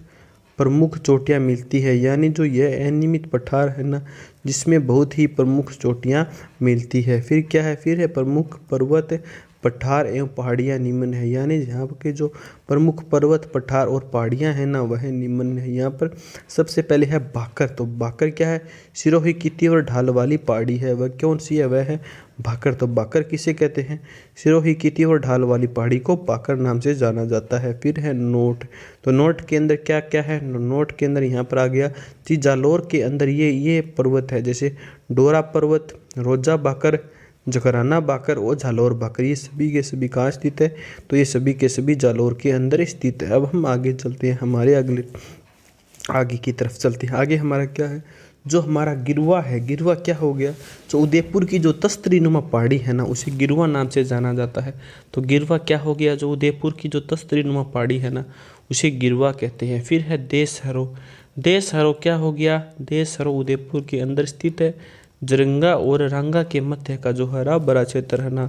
S2: प्रमुख चोटियाँ मिलती है। यानी जो यह अनियमित पठार है ना, जिसमें बहुत ही प्रमुख चोटियाँ मिलती है। फिर क्या है? फिर है प्रमुख पर्वत पठार एवं पहाड़ियाँ निम्न है। यानी यहाँ के जो प्रमुख पर्वत पठार और पहाड़ियाँ हैं ना, वह निम्न है। यहाँ पर सबसे पहले है भाकर। तो भाकर क्या है? सिरोही की तीव्र ढाल वाली पहाड़ी है। वह कौन सी है? वह है भाकर। तो भाकर किसे कहते हैं? सिरोही की तीव्र ढाल वाली पहाड़ी को भाकर नाम से जाना जाता है। फिर है नोट। तो नोट के अंदर क्या क्या है? नोट के अंदर यहाँ पर आ गया जी जालोर के अंदर ये पर्वत है, जैसे डोरा पर्वत, रोजा भाकर, जकराना भाकर और जालोर भाकर। ये सभी के सभी कहाँ स्थित है? तो ये सभी के सभी जालोर के अंदर स्थित है। अब हम आगे चलते हैं, हमारे आगे की तरफ चलते हैं। आगे हमारा क्या है? जो हमारा गिरवा है। गिरवा क्या हो गया? जो उदयपुर की जो तस्तरीनुमा पहाड़ी है ना, उसे गिरवा नाम से जाना जाता है। तो गिरवा क्या हो गया? जो उदयपुर की जो तस्तरीनुमा पहाड़ी है ना, उसे गिरवा कहते हैं। फिर है देशहरो। देशहरो क्या हो गया? देशहरो उदयपुर के अंदर स्थित है। जरंगा और रंगा के मध्य का जो हरा भरा क्षेत्र है ना,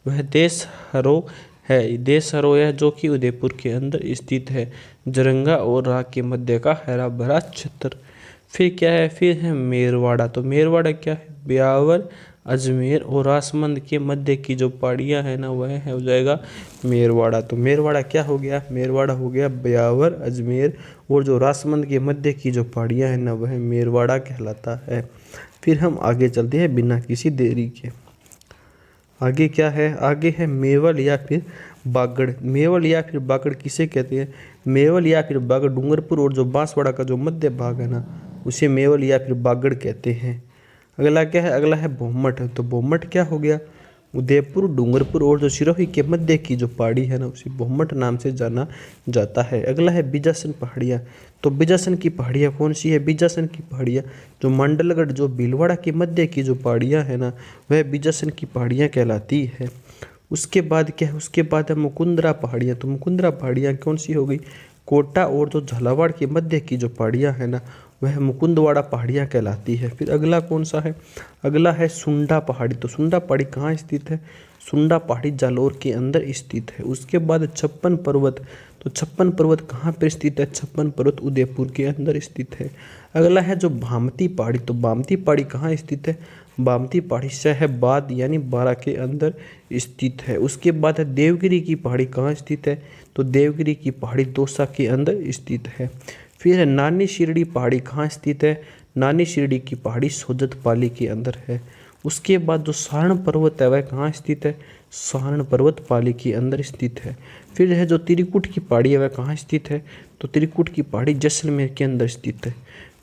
S2: वह देशहरो है। देशहरो है जो कि उदयपुर के अंदर स्थित है, जरंगा और राग के मध्य का हरा भरा क्षेत्र। फिर क्या है? फिर है मेरवाड़ा। तो मेरवाड़ा क्या है? ब्यावर, अजमेर और राजमंद के मध्य की जो पहाड़ियाँ हैं ना, वह हो जाएगा मेरवाड़ा। तो मेरवाड़ा क्या हो गया? मेरवाड़ा हो गया ब्यावर, अजमेर और जो राजमंद के मध्य की जो पहाड़ियाँ हैं ना, वह मेरवाड़ा कहलाता है। फिर हम आगे चलते हैं बिना किसी देरी के। आगे क्या है? आगे है मेवल या फिर बागड़। मेवल या फिर बागड़ किसे कहते हैं? मेवल या फिर बागड़ डूंगरपुर और जो बांसवाड़ा का जो मध्य भाग है ना, उसे मेवल या फिर बागड़ कहते हैं। अगला क्या है? अगला है भोमट। तो भोमट क्या हो गया? उदयपुर, डूंगरपुर और जो सिरोही के मध्य की जो पहाड़ी है ना, उसे भोमट नाम से जाना जाता है। अगला है बिजासन पहाड़ियाँ। तो बिजासन की पहाड़ियाँ कौन सी है? बिजासन की पहाड़ियाँ जो मंडलगढ़, जो भीलवाड़ा के मध्य की जो पहाड़ियाँ हैं ना, वह बिजासन की पहाड़ियाँ कहलाती है। उसके बाद क्या है? उसके बाद है मुकुंदरा पहाड़ियाँ। तो मुकुंदरा पहाड़ियाँ कौन सी हो गई? कोटा और जो झालावाड़ के मध्य की जो पहाड़ियाँ हैं ना, वह मुकुंदवाड़ा पहाड़ियाँ कहलाती है। फिर अगला कौन सा है? अगला है सुंडा पहाड़ी। तो सुंडा पहाड़ी कहाँ स्थित है? सुंडा पहाड़ी जालोर के अंदर स्थित है। उसके बाद 56 पर्वत। तो 56 पर्वत कहाँ पर स्थित है? 56 पर्वत उदयपुर के अंदर स्थित है। अगला है जो भामती पहाड़ी। तो भामती पहाड़ी कहाँ स्थित है? भामती पहाड़ी शहबाद यानी बारा के अंदर स्थित है। उसके बाद है देवगिरी की पहाड़ी कहाँ स्थित है? तो देवगिरी की पहाड़ी दौसा के अंदर स्थित है। फिर है नानी शिरडी पहाड़ी कहाँ स्थित है? नानी शिरडी की पहाड़ी सोजत पाली के अंदर है। उसके बाद जो सारण पर्वत है वह कहाँ स्थित है? सारण पर्वत पाली के अंदर स्थित है। फिर है जो त्रिकुट की पहाड़ी है वह कहाँ स्थित है? तो त्रिकुट की पहाड़ी जैसलमेर के अंदर स्थित है।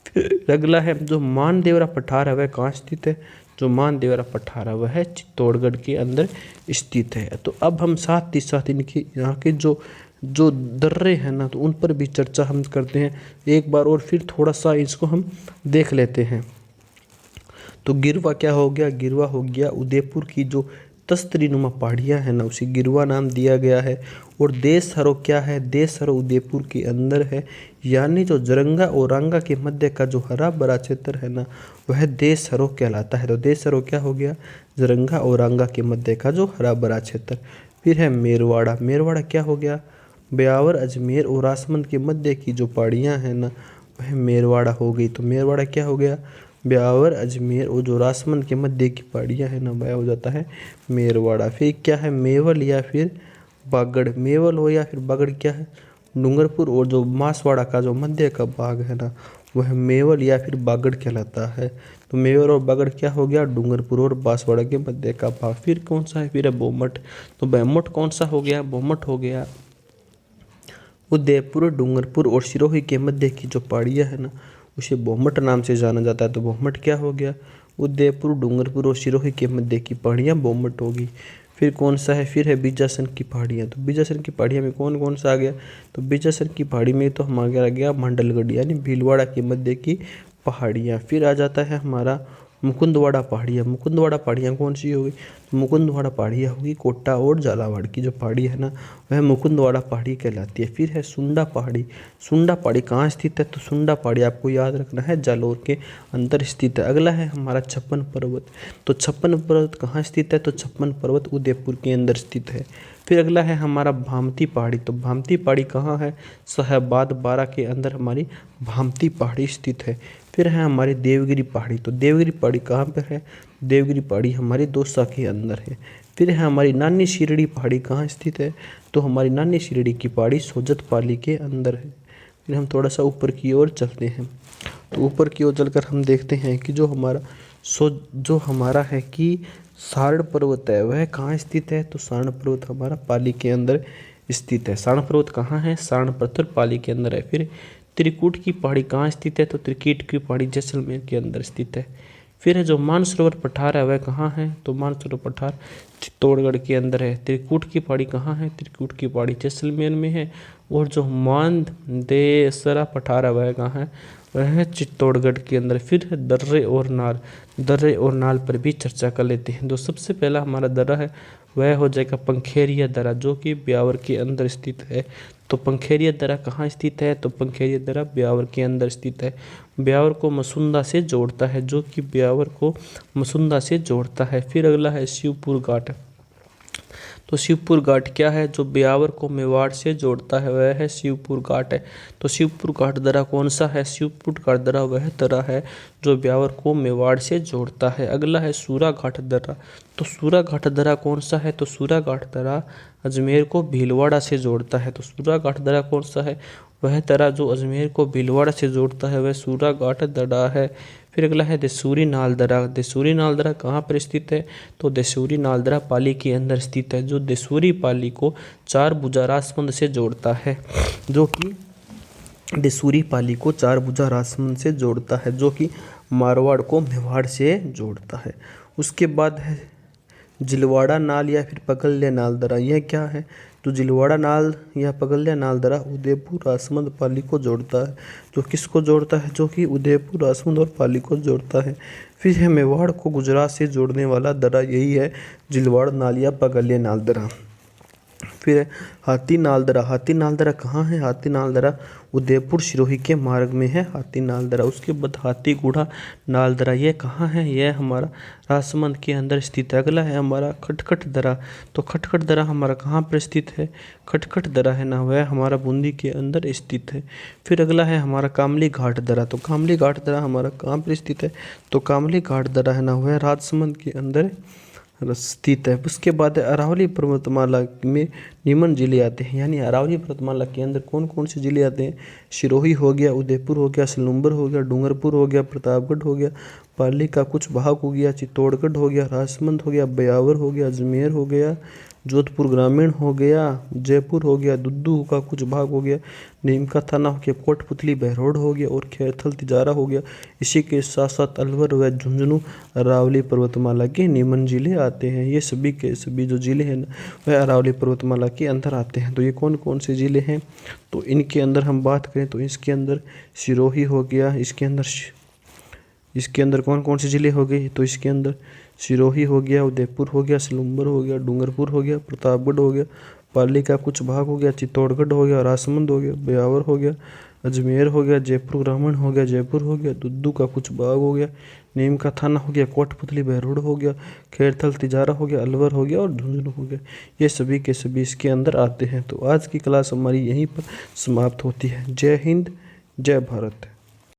S2: फिर अगला है जो मानदेवरा पठार है वह कहाँ स्थित है? जो मानदेवरा पठार है वह चित्तौड़गढ़ के अंदर स्थित है। तो अब हम साथ ही साथ इनके यहाँ के जो दर्रे हैं ना, तो उन पर भी चर्चा हम करते हैं एक बार और फिर थोड़ा सा इसको हम देख लेते हैं।
S1: तो गिरवा क्या हो गया, गिरवा हो गया उदयपुर की जो तस्तरी नुमा पहाड़ियाँ हैं ना, उसे गिरवा नाम दिया गया है। और देशहरो क्या है, देशहरो उदयपुर के अंदर है, यानी जो जरंगा और रंगा के मध्य का जो हरा भरा क्षेत्र है ना, वह देशहरो कहलाता है। तो देशहरो क्या हो गया, जरंगा और रंगा के मध्य का जो हरा भरा क्षेत्र। फिर है मेरवाड़ा, मेरवाड़ा क्या हो गया, ब्यावर अजमेर और राजसमंद के मध्य की जो पहाड़ियाँ हैं ना, वह मेरवाड़ा हो गई। तो मेरवाड़ा क्या हो गया, ब्यावर अजमेर और जो राजसमंद के मध्य की पहाड़ियाँ हैं ना, वह हो जाता है मेरवाड़ा। फिर क्या है, मेवल या फिर बागड़, मेवल हो या फिर बागड़ क्या है, डूंगरपुर और जो मासवाड़ा का जो मध्य का भाग है ना, वह मेवल या फिर बागड़ कहलाता है। तो मेवल और बागड़ क्या हो गया, डूंगरपुर और बांसवाड़ा के मध्य का भाग। फिर कौन सा है, फिर है बोमट। तो बोमट कौन सा हो गया, बोमट हो गया उदयपुर, डूंगरपुर और सिरोही के मध्य की जो पहाड़ियाँ है ना, उसे बोमट नाम से जाना जाता है। तो बोमट क्या हो गया, उदयपुर, डूंगरपुर और सिरोही के मध्य की पहाड़ियाँ बोमट होगी। फिर कौन सा है, फिर है बीजासन की पहाड़ियाँ। तो बीजासन की पहाड़ियाँ में कौन कौन सा आ गया, तो बीजासन की पहाड़ी में तो हमारा आ गया मंडलगढ़ यानी भीलवाड़ा के मध्य की पहाड़ियाँ। फिर आ जाता है हमारा मुकुंदवाड़ा पहाड़ियाँ। मुकुंदवाड़ा पहाड़ियाँ कौन सी होगी, तो मुकुंदवाड़ा पहाड़ियाँ होगी कोटा और झालावाड़ की जो पहाड़ी है ना, वह मुकुंदवाड़ा पहाड़ी कहलाती है। फिर है सुंडा पहाड़ी। सुंडा पहाड़ी कहाँ स्थित है, तो सुंडा पहाड़ी आपको याद रखना है जालौर के अंदर स्थित है। अगला है हमारा छप्पन पर्वत। तो छप्पन पर्वत कहाँ स्थित है, तो छप्पन पर्वत उदयपुर के अंदर स्थित है। फिर अगला है हमारा भामती पहाड़ी। तो भामती पहाड़ी कहाँ है, साहेबाद बारा के अंदर हमारी भामती पहाड़ी स्थित है। फिर है हमारी देवगिरी पहाड़ी। तो देवगिरी पहाड़ी कहाँ पर है, देवगिरी पहाड़ी हमारी दौसा के अंदर है। फिर है हमारी नानी शिरडी पहाड़ी कहाँ स्थित है, तो हमारी नानी शिरडी की पहाड़ी सोजत पाली के अंदर है। फिर हम थोड़ा सा ऊपर की ओर चलते हैं। तो ऊपर की ओर चलकर हम देखते हैं कि जो हमारा है कि सारण पर्वत है, वह कहाँ स्थित है, तो सारण पर्वत हमारा पाली के अंदर स्थित है। सारण पर्वत कहाँ है, सारण पर्वत पाली के अंदर है। फिर त्रिकूट की पहाड़ी कहाँ स्थित है, तो त्रिकूट की पहाड़ी जैसलमेर के अंदर स्थित है। फिर है जो मानसरोवर पठार है, वह कहाँ है, तो मानसरोवर पठार चित्तौड़गढ़ के अंदर है। त्रिकूट की पहाड़ी कहाँ है, त्रिकूट की पहाड़ी जैसलमेर में है। और जो मानदेसरा पठार है, वह कहाँ है, वह है चित्तौड़गढ़ के अंदर। फिर है दर्रे और नाल। दर्रे और नाल पर भी चर्चा कर लेते हैं। तो सबसे पहला हमारा दर्रा है, वह हो जाएगा पंखेरिया दर्रा, जो कि ब्यावर के अंदर स्थित है। तो पंखेरिया दर्रा कहाँ स्थित है, तो पंखेरिया दर्रा ब्यावर के अंदर स्थित है। ब्यावर को मसुंदा से जोड़ता है, जो कि ब्यावर को मसुंदा से जोड़ता है। फिर अगला है शिवपुर घाट। तो शिवपुर घाट क्या है, जो ब्यावर को मेवाड़ से जोड़ता है, वह है शिवपुर घाट है। तो शिवपुर घाट दर्रा कौन सा है, शिवपुर घाट दर्रा वह दर्रा है जो ब्यावर को मेवाड़ से जोड़ता है। अगला है सूरा घाट दर्रा। तो सूरा घाट दर्रा कौन सा है, तो सूरा घाट दर्रा अजमेर को भीलवाड़ा से जोड़ता है। तो सूरा घाट दर्रा कौन सा है, वह दर्रा जो अजमेर को भीलवाड़ा से जोड़ता है, वह सूरा घाट दर्रा है। फिर अगला है देसूरी नाल दर्रा। देसूरी नाल दर्रा कहाँ पर स्थित है, तो देसूरी नाल दर्रा पाली के अंदर स्थित है, जो देसूरी पाली को चार भुजा राजसमंद से जोड़ता है। जो कि देसूरी पाली को चार भुजा राजसमंद से जोड़ता है, जो कि मारवाड़ को मेवाड़ से जोड़ता है। उसके बाद है जिलवाड़ा नाल या फिर पगल्या नाल दर्रा। यह क्या है, तो जिलवाड़ा नाल या पगल्या नाल दर्रा उदयपुर, राजसमंद, पाली को जोड़ता है। जो किसको जोड़ता है, जो कि उदयपुर, राजसमंद और पाली को जोड़ता है। फिर है मेवाड़ को गुजरात से जोड़ने वाला दर्रा, यही है जिलवाड़ा नाल या पगल्या नाल दर्रा। फिर है हाथी नाल दर्रा। हाथी नाल दर्रा कहाँ है, हाथी नाल दर्रा उदयपुर सिरोही के मार्ग में है हाथी नाल दर्रा। उसके बाद हाथी गुड़ा नाल दर्रा, यह कहाँ है, यह हमारा राजसमंद के अंदर स्थित है। अगला है हमारा खटखट दर्रा। तो खटखट दर्रा हमारा कहाँ पर स्थित है, खटखट दर्रा है ना, वह हमारा बूंदी के अंदर स्थित है। फिर अगला है हमारा कामली घाट दर्रा। तो कामली घाट दर्रा हमारा कहाँ पर स्थित है, तो कामली घाट दर्रा है ना, वह राजसमंद के अंदर स्थित है। उसके बाद अरावली पर्वतमाला में निम्न जिले आते हैं, यानी अरावली पर्वतमाला के अंदर कौन कौन से जिले आते हैं, सिरोही हो गया, उदयपुर हो गया, सलूम्बर हो गया, डूंगरपुर हो गया, प्रतापगढ़ हो गया, पाली का कुछ भाग हो गया, चित्तौड़गढ़ हो गया, राजसमंद हो गया, ब्यावर हो गया, अजमेर हो गया, जोधपुर ग्रामीण हो गया, जयपुर हो गया, दुद्दू का कुछ भाग हो गया, नीमका थाना हो गया, कोटपुतली बहरोड हो गया और खैरथल तिजारा हो गया। इसी के साथ साथ अलवर व झुंझुनू अरावली पर्वतमाला के निम्न जिले आते हैं। ये सभी के सभी जो जिले हैं ना, वह अरावली पर्वतमाला के अंदर आते हैं। तो ये कौन कौन से जिले हैं, तो इनके अंदर हम बात करें तो इसके अंदर सिरोही हो गया, इसके अंदर इसके अंदर कौन कौन से ज़िले हो गए, तो इसके अंदर सिरोही हो गया, उदयपुर हो गया, सलूम्बर हो गया, डूंगरपुर हो गया, प्रतापगढ़ हो गया, पाली का कुछ भाग हो गया, चित्तौड़गढ़ हो गया, राजसमंद हो गया, ब्यावर हो गया, अजमेर हो गया, जयपुर ग्रामीण हो गया, जयपुर हो गया, दुद्दू का कुछ भाग हो गया, नीम का थाना हो गया, कोटपुतली बहरोड हो गया, खैरथल तिजारा हो गया, अलवर हो गया और झुंझुनू हो गया। ये सभी के सभी इसके अंदर आते हैं। तो आज की क्लास हमारी यहीं पर समाप्त होती है। जय हिंद, जय भारत।